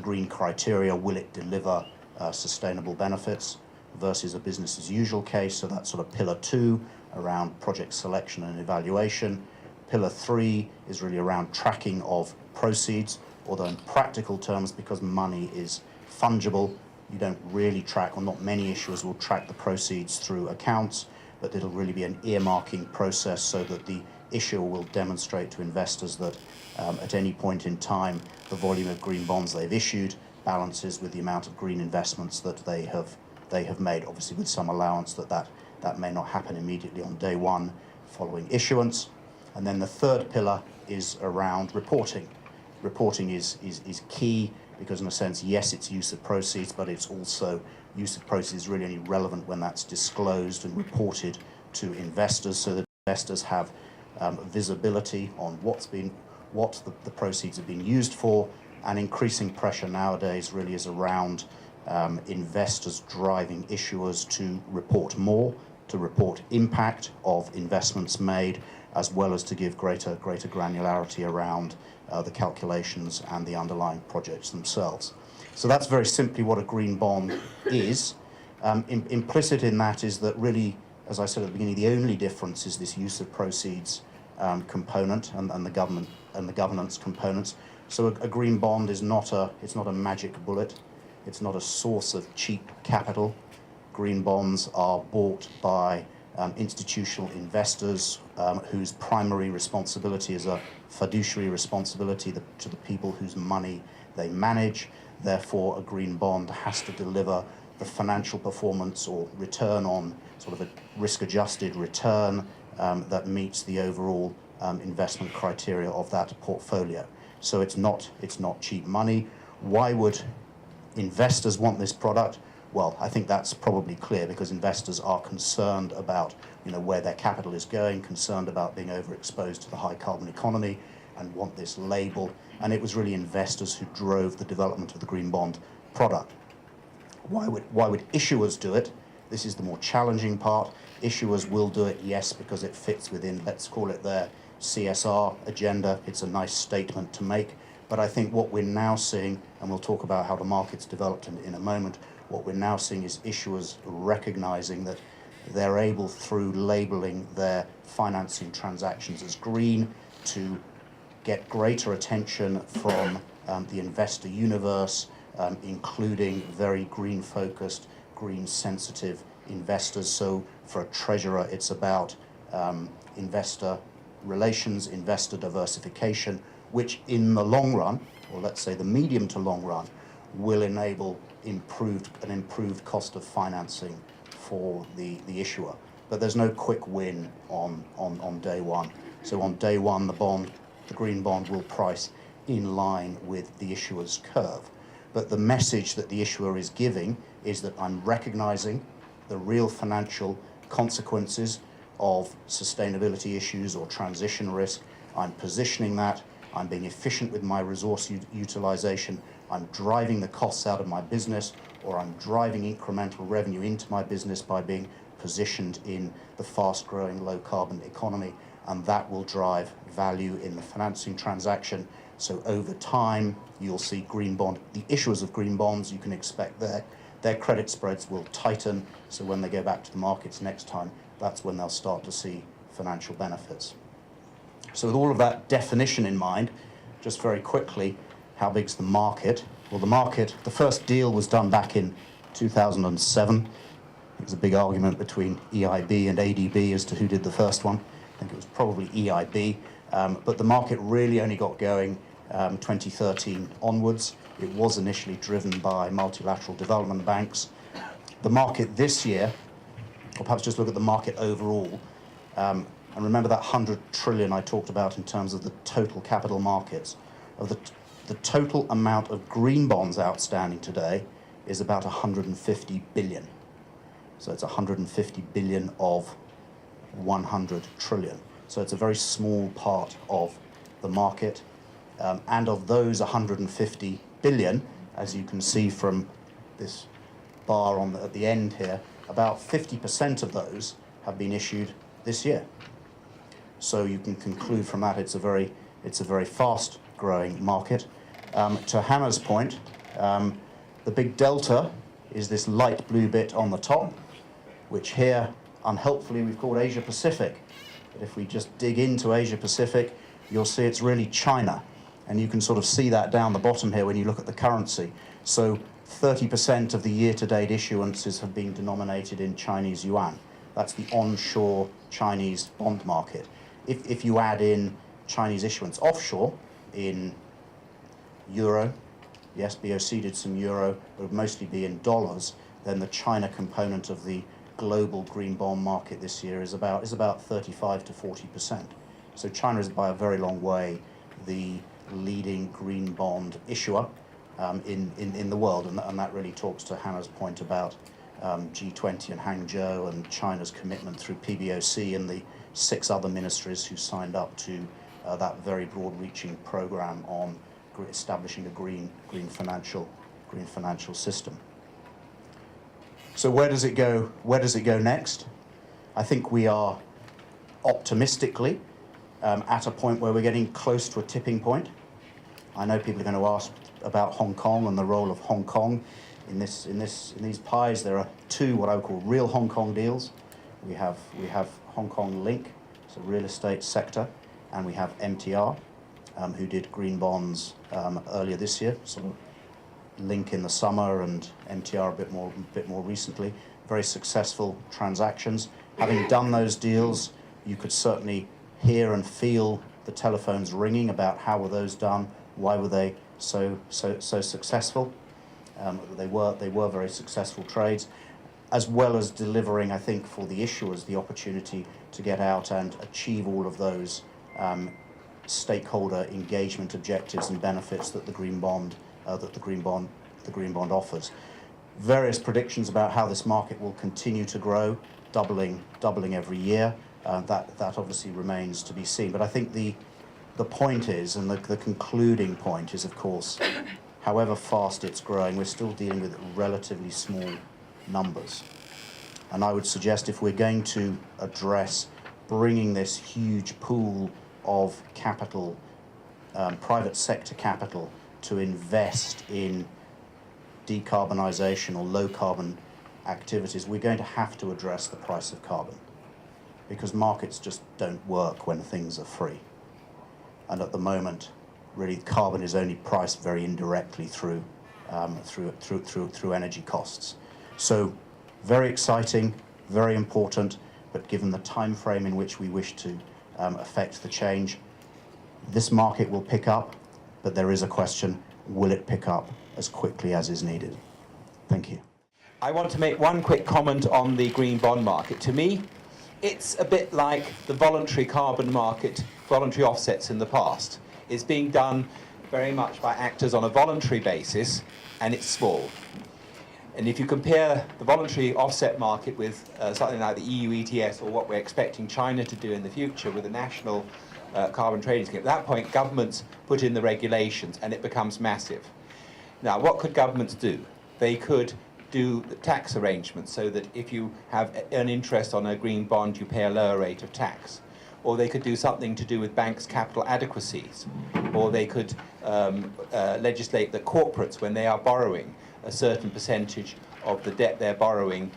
green criteria. Will it deliver sustainable benefits versus a business as usual case? So that's sort of pillar 2 around project selection and evaluation. Pillar 3 is really around tracking of proceeds, although in practical terms, because money is fungible, you don't really track, or not many issuers will track the proceeds through accounts, but it'll really be an earmarking process so that the issuer will demonstrate to investors that at any point in time, the volume of green bonds they've issued balances with the amount of green investments that they have made, obviously with some allowance that may not happen immediately on day one following issuance. And then the third pillar is around reporting. Reporting is key because in a sense, yes, it's use of proceeds, but it's also use of proceeds is really only relevant when that's disclosed and reported to investors, so that investors have visibility on what the proceeds have been used for. And increasing pressure nowadays really is around investors driving issuers to report more, to report impact of investments made, as well as to give greater granularity around the calculations and the underlying projects themselves. So that's very simply what a green bond is. Implicit in that is that really, as I said at the beginning, the only difference is this use of proceeds component and the governance components. So a green bond is not a magic bullet. It's not a source of cheap capital. Green bonds are bought by institutional investors whose primary responsibility is a fiduciary responsibility to the people whose money they manage. Therefore, a green bond has to deliver the financial performance or return on sort of a risk-adjusted return that meets the overall investment criteria of that portfolio. So it's not cheap money. Why would investors want this product? Well, I think that's probably clear because investors are concerned about where their capital is going, concerned about being overexposed to the high carbon economy, and want this label. And it was really investors who drove the development of the green bond product. Why would issuers do it? This is the more challenging part. Issuers will do it, yes, because it fits within, let's call it their CSR agenda. It's a nice statement to make. But I think what we're now seeing, and we'll talk about how the market's developed in a moment, what we're now seeing is issuers recognizing that they're able, through labeling their financing transactions as green, to get greater attention from the investor universe, including very green-focused, green-sensitive investors. So for a treasurer, it's about investor relations, investor diversification, which in the long run, or let's say the medium to long run, will enable an improved cost of financing for the issuer. but there's no quick win on day one. So on day one, the green bond will price in line with the issuer's curve. But the message that the issuer is giving is that I'm recognizing the real financial consequences of sustainability issues or transition risk. I'm positioning that. I'm being efficient with my resource utilization. I'm driving the costs out of my business, or I'm driving incremental revenue into my business by being positioned in the fast-growing low-carbon economy, and that will drive value in the financing transaction. So over time, you'll see the issuers of green bonds, you can expect their credit spreads will tighten, so when they go back to the markets next time, that's when they'll start to see financial benefits. So with all of that definition in mind, just very quickly, how big's the market? Well, the first deal was done back in 2007. There was a big argument between EIB and ADB as to who did the first one. I think it was probably EIB, but the market really only got going 2013 onwards. It was initially driven by multilateral development banks. The market this year, or perhaps just look at the market overall, and remember that 100 trillion I talked about in terms of the total capital markets. Of the total amount of green bonds outstanding today is about 150 billion. So it's 150 billion of 100 trillion. So it's a very small part of the market. And of those 150 billion, as you can see from this bar at the end here, about 50% of those have been issued this year. So you can conclude from that it's a very fast-growing market. To Hannah's point, the big delta is this light blue bit on the top, which here, unhelpfully, we've called Asia Pacific. But if we just dig into Asia Pacific, you'll see it's really China. And you can sort of see that down the bottom here when you look at the currency. So 30% of the year-to-date issuances have been denominated in Chinese yuan. That's the onshore Chinese bond market. If you add in Chinese issuance offshore in euro, yes, BOC did some euro, but it would mostly be in dollars, then the China component of the global green bond market this year is about 35 to 40%. So China is by a very long way the leading green bond issuer in the world, and that really talks to Hannah's point about G20 and Hangzhou and China's commitment through PwC and the 6 other ministries who signed up to that very broad-reaching program on establishing a green financial system. So where does it go? Where does it go next? I think we are optimistically at a point where we're getting close to a tipping point. I know people are going to ask about Hong Kong and the role of Hong Kong in these pies. There are 2 what I would call real Hong Kong deals. We have Hong Kong Link, it's a real estate sector, and we have MTR, who did green bonds earlier this year. Sort of Link in the summer and MTR a bit more recently. Very successful transactions. Having done those deals, you could certainly hear and feel the telephones ringing about how were those done, why were they so successful. They were very successful trades, as well as delivering, I think, for the issuers the opportunity to get out and achieve all of those stakeholder engagement objectives and benefits that the green bond offers. Various predictions about how this market will continue to grow, doubling every year. That obviously remains to be seen. But I think the point is, and the concluding point is, of course, however fast it's growing, we're still dealing with relatively small numbers. And I would suggest if we're going to address bringing this huge pool of capital, private sector capital, to invest in decarbonisation or low carbon activities, we're going to have to address the price of carbon, because markets just don't work when things are free. And at the moment, really, carbon is only priced very indirectly through energy costs. So, very exciting, very important, but given the time frame in which we wish to affect the change, this market will pick up, but there is a question: will it pick up as quickly as is needed? Thank you. I want to make one quick comment on the green bond market. To me, it's a bit like the voluntary carbon market, voluntary offsets in the past. It's being done very much by actors on a voluntary basis, and it's small. And if you compare the voluntary offset market with something like the EU ETS, or what we're expecting China to do in the future with the national carbon trading scheme, at that point governments put in the regulations and it becomes massive. Now, what could governments do? They could do the tax arrangements so that if you have an interest on a green bond, you pay a lower rate of tax. Or they could do something to do with banks' capital adequacies. Or they could legislate that corporates, when they are borrowing, a certain percentage of the debt they're borrowing,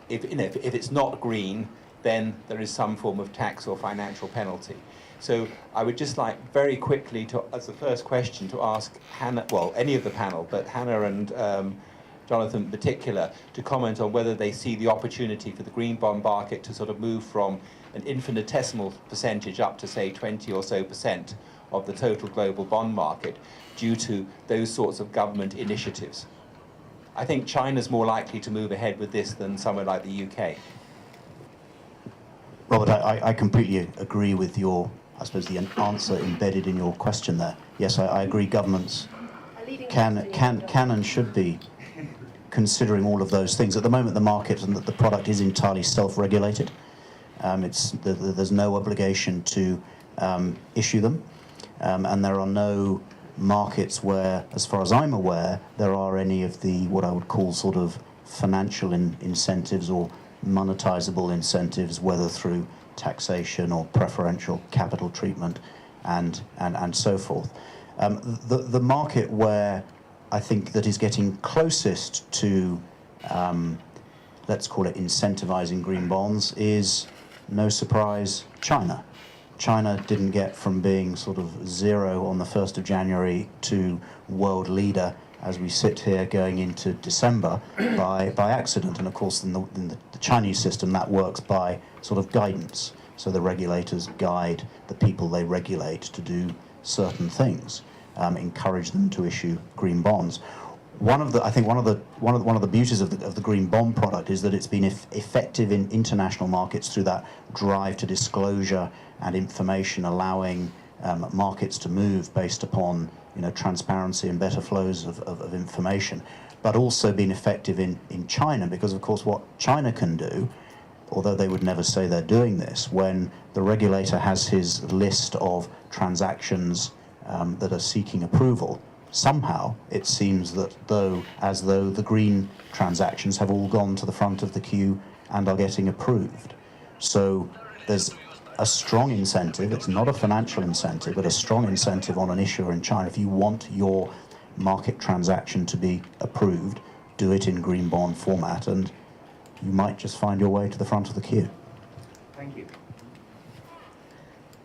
if it's not green, then there is some form of tax or financial penalty. So I would just like very quickly, to, as the first question, to ask Hannah, well, any of the panel, but Hannah and Jonathan in particular, to comment on whether they see the opportunity for the green bond market to sort of move from an infinitesimal percentage up to, say, 20 or so % of the total global bond market due to those sorts of government initiatives. I think China's more likely to move ahead with this than somewhere like the UK. Robert, I completely agree with your, I suppose, the answer embedded in your question there. Yes, I agree governments can and should be considering all of those things. At the moment, the market and the product is entirely self-regulated. There's no obligation to issue them, and there are no markets where, as far as I'm aware, there are any of the what I would call sort of financial incentives or monetizable incentives, whether through taxation or preferential capital treatment and so forth. The market where I think that is getting closest to, let's call it incentivizing green bonds, is, no surprise, China. China didn't get from being sort of zero on the 1st of January to world leader as we sit here going into December by accident. And of course, in the Chinese system, that works by sort of guidance. So the regulators guide the people they regulate to do certain things, encourage them to issue green bonds. I think one of the beauties of the green bond product is that it's been effective in international markets through that drive to disclosure and information, allowing markets to move based upon transparency and better flows of information, but also been effective in China, because of course what China can do, although they would never say they're doing this, when the regulator has his list of transactions that are seeking approval, somehow it seems that as though the green transactions have all gone to the front of the queue and are getting approved. So there's a strong incentive, it's not a financial incentive, but a strong incentive on an issuer in China. If you want your market transaction to be approved, do it in green bond format, and you might just find your way to the front of the queue. Thank you.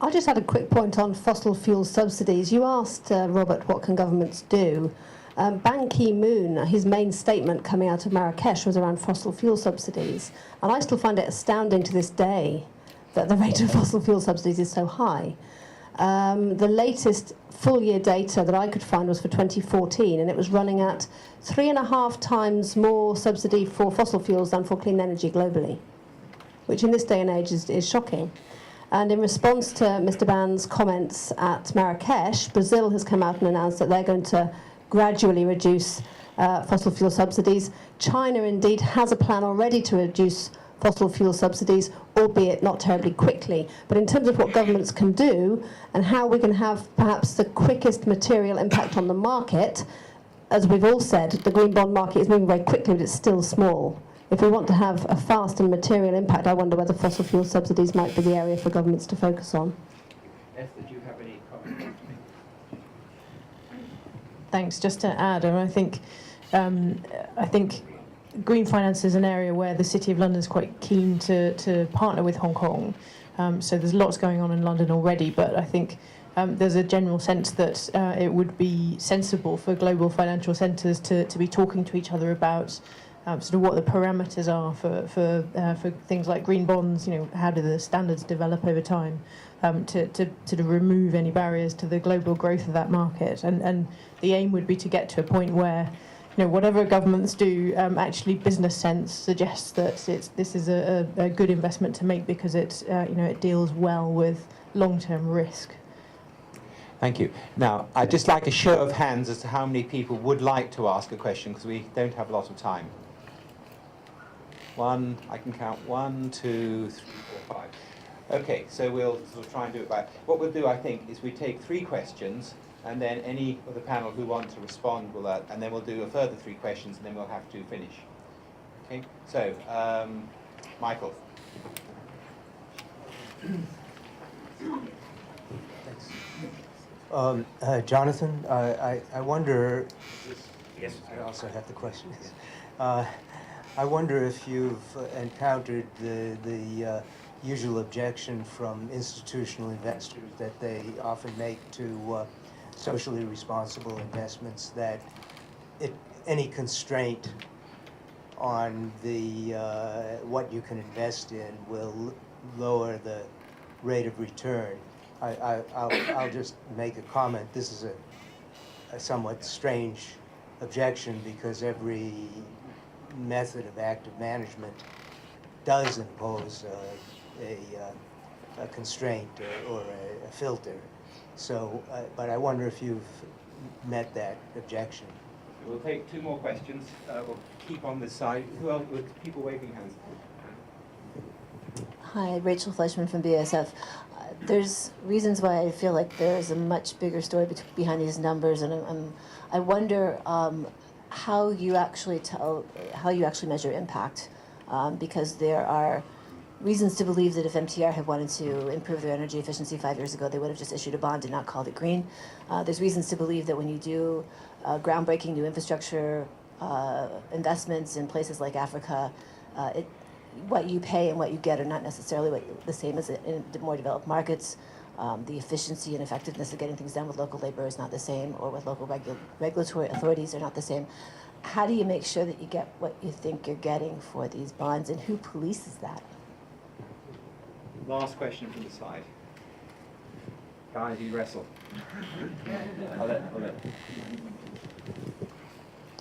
I just had a quick point on fossil fuel subsidies. You asked, Robert, what can governments do? Ban Ki-moon, his main statement coming out of Marrakesh was around fossil fuel subsidies. And I still find it astounding to this day that the rate of fossil fuel subsidies is so high. The latest full-year data that I could find was for 2014, and it was running at 3.5 times more subsidy for fossil fuels than for clean energy globally, which in this day and age is shocking. And in response to Mr. Ban's comments at Marrakesh, Brazil has come out and announced that they're going to gradually reduce fossil fuel subsidies. China indeed has a plan already to reduce fossil fuel subsidies, albeit not terribly quickly. But in terms of what governments can do and how we can have perhaps the quickest material impact on the market, as we've all said, the green bond market is moving very quickly, but it's still small. If we want to have a fast and material impact, I wonder whether fossil fuel subsidies might be the area for governments to focus on. Esther, do you have any comments? Thanks. Just to add, and I think green finance is an area where the City of London is quite keen to partner with Hong Kong. So there's lots going on in London already, but I think there's a general sense that it would be sensible for global financial centres to be talking to each other about sort of what the parameters are for things like green bonds. How do the standards develop over time to remove any barriers to the global growth of that market? And the aim would be to get to a point where whatever governments do, actually business sense suggests that this is a good investment to make because it deals well with long-term risk. Thank you. Now, I'd just like a show of hands as to how many people would like to ask a question, because we don't have a lot of time. I can count 1, 2, 3, 4, 5. Okay, so we'll sort of try and do it by... What we'll do, I think, is we take 3 questions, and then any of the panel who want to respond will, and then we'll do a further 3 questions, and then we'll have to finish. Okay, so, Michael. Thanks. Jonathan, I wonder... Yes. I also have the questions. I wonder if you've encountered the usual objection from institutional investors that they often make to socially responsible investments, that any constraint on the what you can invest in will lower the rate of return. I'll just make a comment. This is a somewhat strange objection because every method of active management does impose a constraint or a filter. So, but I wonder if you've met that objection. We'll take 2 more questions. We'll keep on this side. Who else? With people waving hands. Hi, Rachel Fleischman from BASF. There's reasons why I feel like there's a much bigger story behind these numbers, and I wonder how you actually measure impact, because there are reasons to believe that if MTR had wanted to improve their energy efficiency 5 years ago, they would have just issued a bond and not called it green. There's reasons to believe that when you do groundbreaking new infrastructure investments in places like Africa, what you pay and what you get are not necessarily the same as in more developed markets. The efficiency and effectiveness of getting things done with local labor is not the same, or with local regulatory authorities are not the same. How do you make sure that you get what you think you're getting for these bonds, and who polices that? Last question from the side. Guys, you wrestle. I'll let.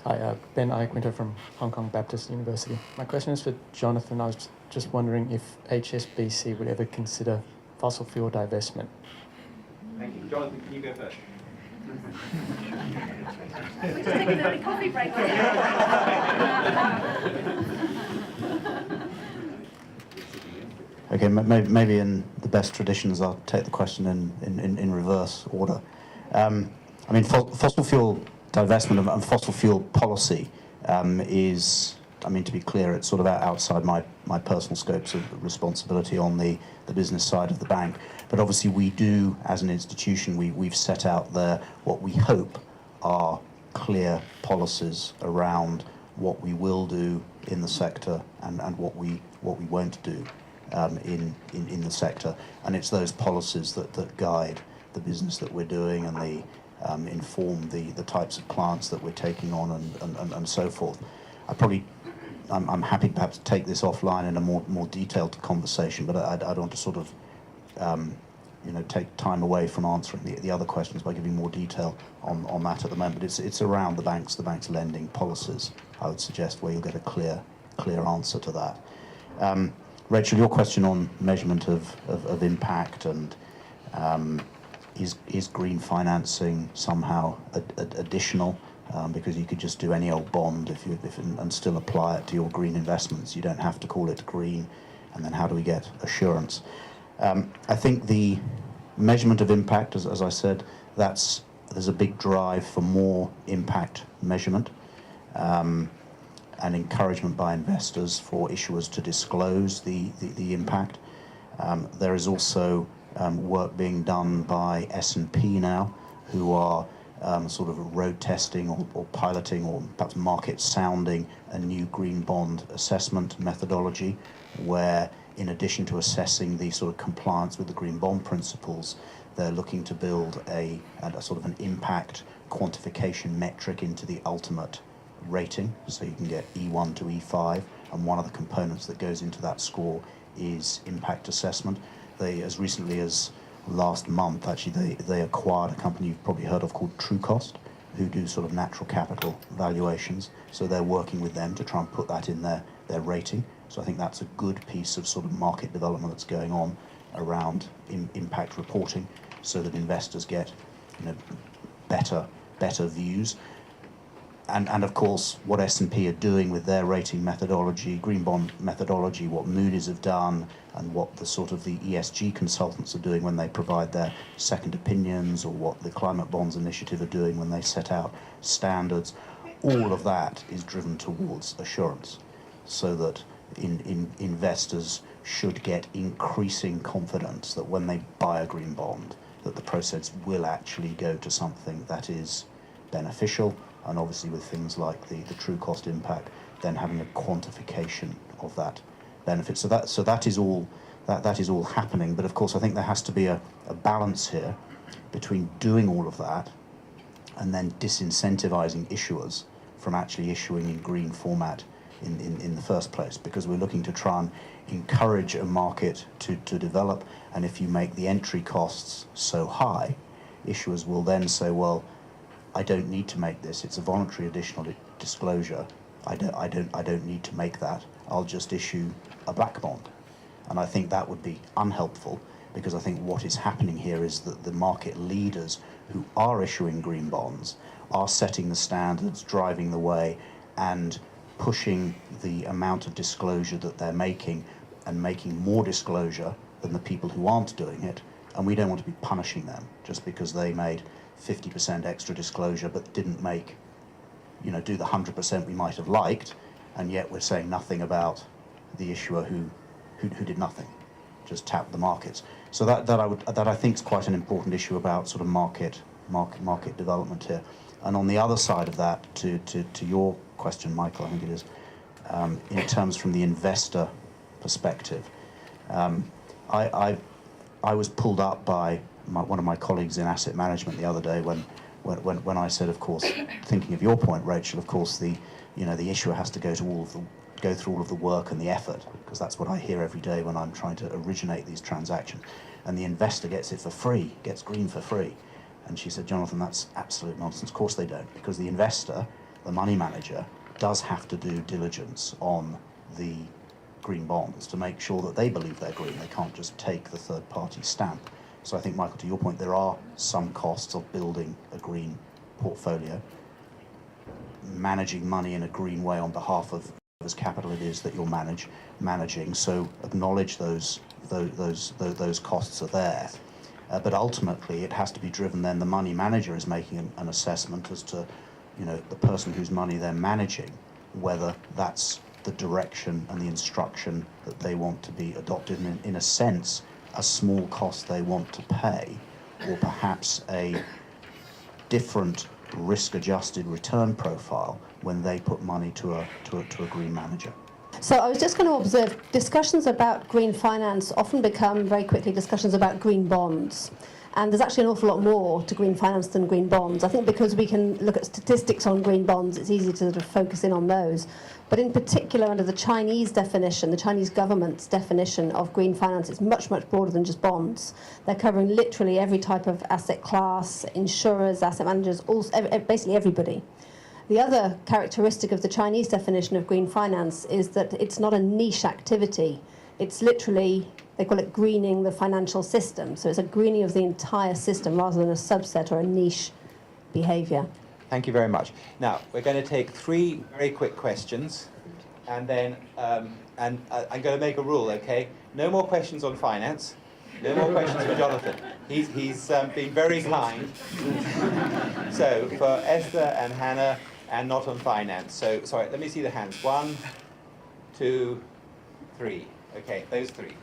Hi, Ben Iaquinto from Hong Kong Baptist University. My question is for Jonathan. I was just wondering if HSBC would ever consider fossil fuel divestment. Thank you. Jonathan, can you go first? We're just taking an early coffee break. Okay, maybe in the best traditions, I'll take the question in reverse order. I mean, fossil fuel divestment and fossil fuel policy is, I mean, to be clear, it's sort of outside my personal scopes of responsibility on the business side of the bank. But obviously we do, as an institution, we've set out there what we hope are clear policies around what we will do in the sector and what we won't do in the sector. And it's those policies that guide the business that we're doing and the inform the types of clients that we're taking on and so forth. I'm happy perhaps to take this offline in a more detailed conversation, but I don't want to sort of take time away from answering the other questions by giving more detail on that at the moment. But it's around the bank's lending policies, I would suggest, where you'll get a clear answer to that. Rachel, your question on measurement of impact and is green financing somehow additional? Because you could just do any old bond and still apply it to your green investments. You don't have to call it green. And then how do we get assurance? I think the measurement of impact, as I said, there's a big drive for more impact measurement and encouragement by investors for issuers to disclose the impact. There is also work being done by S&P now, who are sort of road testing or piloting or perhaps market sounding a new green bond assessment methodology, where in addition to assessing the sort of compliance with the green bond principles, they're looking to build a sort of an impact quantification metric into the ultimate rating, so you can get E1 to E5, and one of the components that goes into that score is impact assessment. They, as recently as last month, actually, they acquired a company you've probably heard of called TrueCost, who do sort of natural capital valuations. So they're working with them to try and put that in their rating. So I think that's a good piece of sort of market development that's going on around impact reporting, so that investors get, you know, better views. And of course, what S&P are doing with their rating methodology, green bond methodology, what Moody's have done, and what the sort of the ESG consultants are doing when they provide their second opinions, or what the Climate Bonds Initiative are doing when they set out standards, all of that is driven towards assurance, so that investors should get increasing confidence that when they buy a green bond, that the proceeds will actually go to something that is beneficial, and obviously with things like the true cost impact, then having a quantification of that benefit. So that is all happening. But of course, I think there has to be a balance here between doing all of that and then disincentivizing issuers from actually issuing in green format in the first place, because we're looking to try and encourage a market to develop. And if you make the entry costs so high, issuers will then say, well, I don't need to make this. It's a voluntary additional disclosure. I don't need to make that. I'll just issue a black bond. And I think that would be unhelpful, because I think what is happening here is that the market leaders who are issuing green bonds are setting the standards, driving the way, and pushing the amount of disclosure that they're making, and making more disclosure than the people who aren't doing it. And we don't want to be punishing them just because they made 50% extra disclosure but didn't make, you know, do the 100% we might have liked, and yet we're saying nothing about the issuer who did nothing, just tapped the markets. So that I think is quite an important issue about sort of market development here. And on the other side of that, to your question, Michael, I think it is, in terms from the investor perspective, I was pulled up by one of my colleagues in asset management the other day when I said, of course, thinking of your point, Rachel, of course, the issuer has to go through all of the work and the effort, because that's what I hear every day when I'm trying to originate these transactions. And the investor gets it for free, gets green for free. And she said, Jonathan, that's absolute nonsense. Of course they don't, because the investor, the money manager, does have to do diligence on the green bonds to make sure that they believe they're green. They can't just take the third-party stamp. So I think, Michael, to your point, there are some costs of building a green portfolio, managing money in a green way on behalf of whatever's capital it is that you're managing. So acknowledge those costs are there. But ultimately, it has to be driven. Then the money manager is making an assessment as to, you know, the person whose money they're managing, whether that's the direction and the instruction that they want to be adopted, and in a sense, a small cost they want to pay, or perhaps a different risk-adjusted return profile when they put money to a green manager. So I was just going to observe, discussions about green finance often become very quickly discussions about green bonds. And there's actually an awful lot more to green finance than green bonds. I think because we can look at statistics on green bonds, it's easy to sort of focus in on those. But in particular, under the Chinese definition, the Chinese government's definition of green finance, it's much, much broader than just bonds. They're covering literally every type of asset class, insurers, asset managers, basically everybody. The other characteristic of the Chinese definition of green finance is that it's not a niche activity. It's literally, they call it greening the financial system. So it's a greening of the entire system rather than a subset or a niche behaviour. Thank you very much. Now, we're going to take 3 very quick questions, and then I'm going to make a rule, okay? No more questions on finance. No more questions for Jonathan. He's been very kind. So, for Esther and Hannah, and not on finance. So, sorry, let me see the hands. 1, 2, 3. Okay, those 3.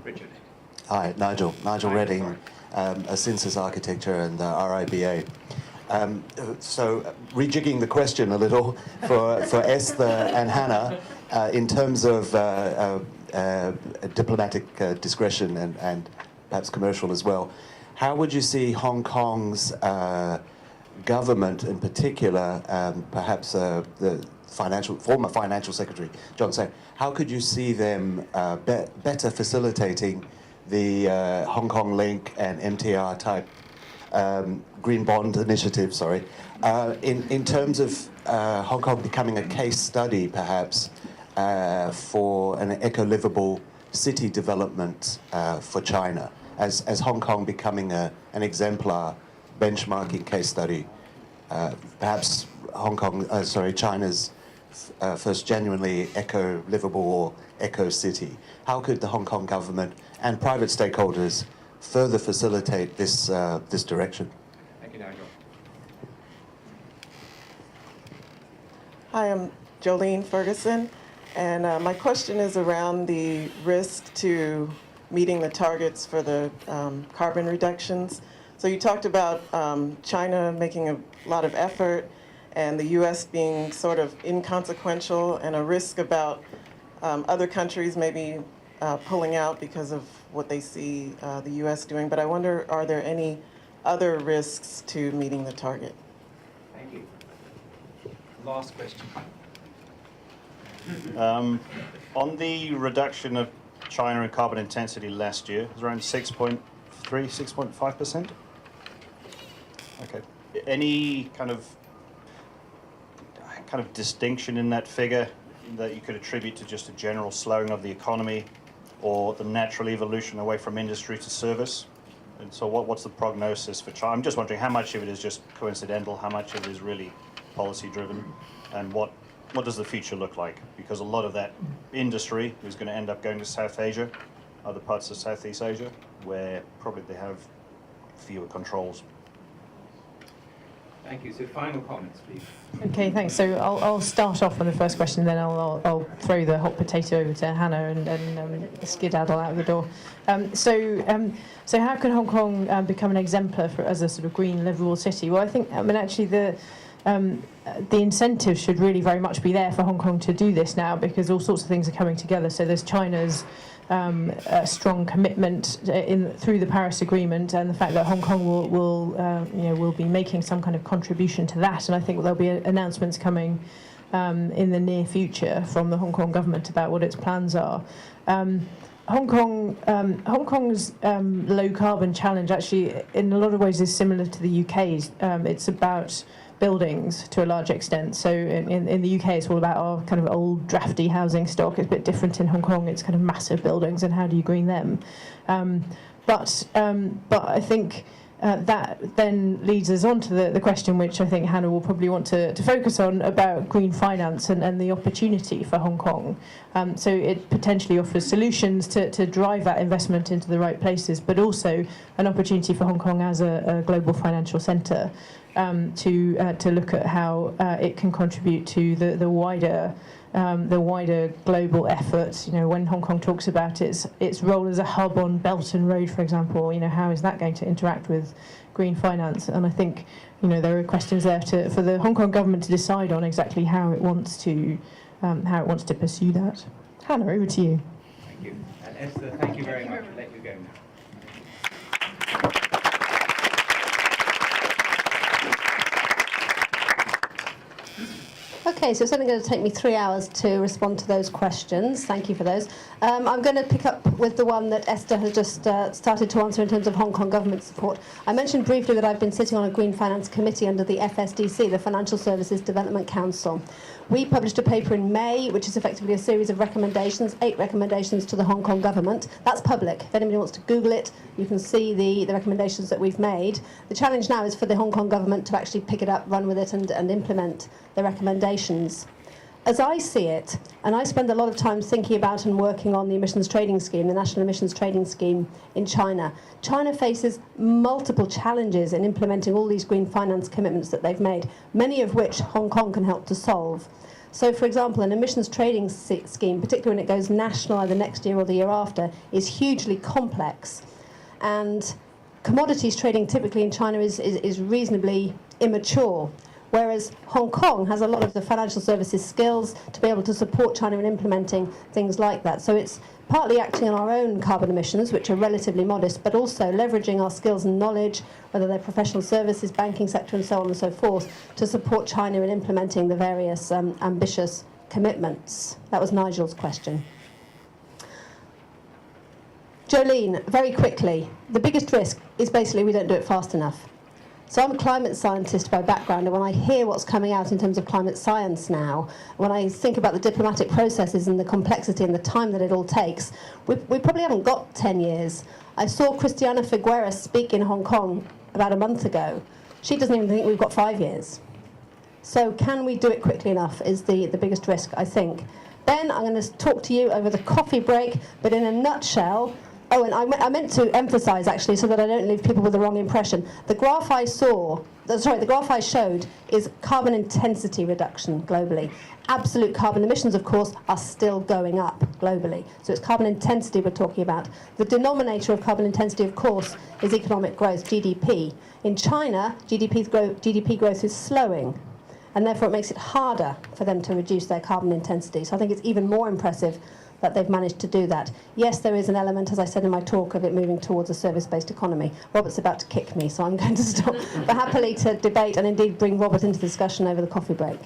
Richard. Hi, Nigel Redding, Ascensus Architecture and RIBA. So, rejigging the question a little for Esther and Hannah, in terms of diplomatic discretion and perhaps commercial as well, how would you see Hong Kong's government in particular, perhaps the former financial secretary, John Tsang, how could you see them better facilitating the Hong Kong link and MTR type green bond initiative, sorry. In terms of Hong Kong becoming a case study, perhaps, for an eco-livable city development for China, as Hong Kong becoming an exemplar benchmarking case study, perhaps China's first genuinely eco-livable or eco-city. How could the Hong Kong government and private stakeholders further facilitate this direction? Thank you, Nigel. Hi, I'm Jolene Ferguson, and my question is around the risk to meeting the targets for the carbon reductions. So you talked about China making a lot of effort and the U.S. being sort of inconsequential, and a risk about other countries maybe pulling out because of what they see the U.S. doing. But I wonder, are there any other risks to meeting the target? Thank you. Last question. On the reduction of China in carbon intensity last year, it was around 6.3, 6.5%. Okay. Any kind of distinction in that figure that you could attribute to just a general slowing of the economy, or the natural evolution away from industry to service? And so what's the prognosis for China? I'm just wondering how much of it is just coincidental, how much of it is really policy driven, and what does the future look like? Because a lot of that industry is going to end up going to South Asia, other parts of Southeast Asia, where probably they have fewer controls. Thank you. So final comments, please. Okay, thanks. So I'll start off on the first question, then I'll throw the hot potato over to Hannah and skedaddle out the door. So how can Hong Kong become an exemplar as a sort of green, livable city? Well, I think, actually the incentives should really very much be there for Hong Kong to do this now, because all sorts of things are coming together. So there's China's a strong commitment through the Paris Agreement, and the fact that Hong Kong will be making some kind of contribution to that, and I think there'll be announcements coming in the near future from the Hong Kong government about what its plans are. Hong Kong's low carbon challenge actually in a lot of ways is similar to the UK's. It's about buildings to a large extent. So in the UK, it's all about our kind of old drafty housing stock. It's a bit different in Hong Kong. It's kind of massive buildings, and how do you green them? But I think that then leads us on to the question which I think Hannah will probably want to focus on, about green finance and the opportunity for Hong Kong. So it potentially offers solutions to drive that investment into the right places, but also an opportunity for Hong Kong as a global financial centre to look at how it can contribute to the wider global effort. When Hong Kong talks about its role as a hub on Belt and Road, for example, how is that going to interact with green finance? And I think there are questions there for the Hong Kong government to decide on exactly how it wants to pursue that. Hannah, over to you. Thank you. And Esther, thank you very much. I'll let you go now. Okay, so it's only going to take me 3 hours to respond to those questions. Thank you for those. I'm going to pick up with the one that Esther has just started to answer in terms of Hong Kong government support. I mentioned briefly that I've been sitting on a Green Finance Committee under the FSDC, the Financial Services Development Council. We published a paper in May, which is effectively a series of recommendations, 8 recommendations to the Hong Kong government. That's public. If anybody wants to Google it, you can see the recommendations that we've made. The challenge now is for the Hong Kong government to actually pick it up, run with it, and implement the recommendations. As I see it, and I spend a lot of time thinking about and working on the emissions trading scheme, the national emissions trading scheme in China. China faces multiple challenges in implementing all these green finance commitments that they've made, many of which Hong Kong can help to solve. So, for example, an emissions trading scheme, particularly when it goes national either next year or the year after, is hugely complex. And commodities trading typically in China is reasonably immature. Whereas Hong Kong has a lot of the financial services skills to be able to support China in implementing things like that. So it's partly acting on our own carbon emissions, which are relatively modest, but also leveraging our skills and knowledge, whether they're professional services, banking sector, and so on and so forth, to support China in implementing the various ambitious commitments. That was Nigel's question. Jolene, very quickly, the biggest risk is basically we don't do it fast enough. So I'm a climate scientist by background, and when I hear what's coming out in terms of climate science now, when I think about the diplomatic processes and the complexity and the time that it all takes, we probably haven't got 10 years. I saw Christiana Figueres speak in Hong Kong about a month ago. She doesn't even think we've got 5 years. So can we do it quickly enough is the biggest risk, I think. Ben, I'm going to talk to you over the coffee break, but in a nutshell. Oh, and I meant to emphasise, actually, so that I don't leave people with the wrong impression. The graph I showed is carbon intensity reduction globally. Absolute carbon emissions, of course, are still going up globally. So it's carbon intensity we're talking about. The denominator of carbon intensity, of course, is economic growth, GDP. In China, GDP growth is slowing, and therefore it makes it harder for them to reduce their carbon intensity. So I think it's even more impressive that they've managed to do that. Yes, there is an element, as I said in my talk, of it moving towards a service-based economy. Robert's about to kick me, so I'm going to stop. But happily to debate and indeed bring Robert into the discussion over the coffee break.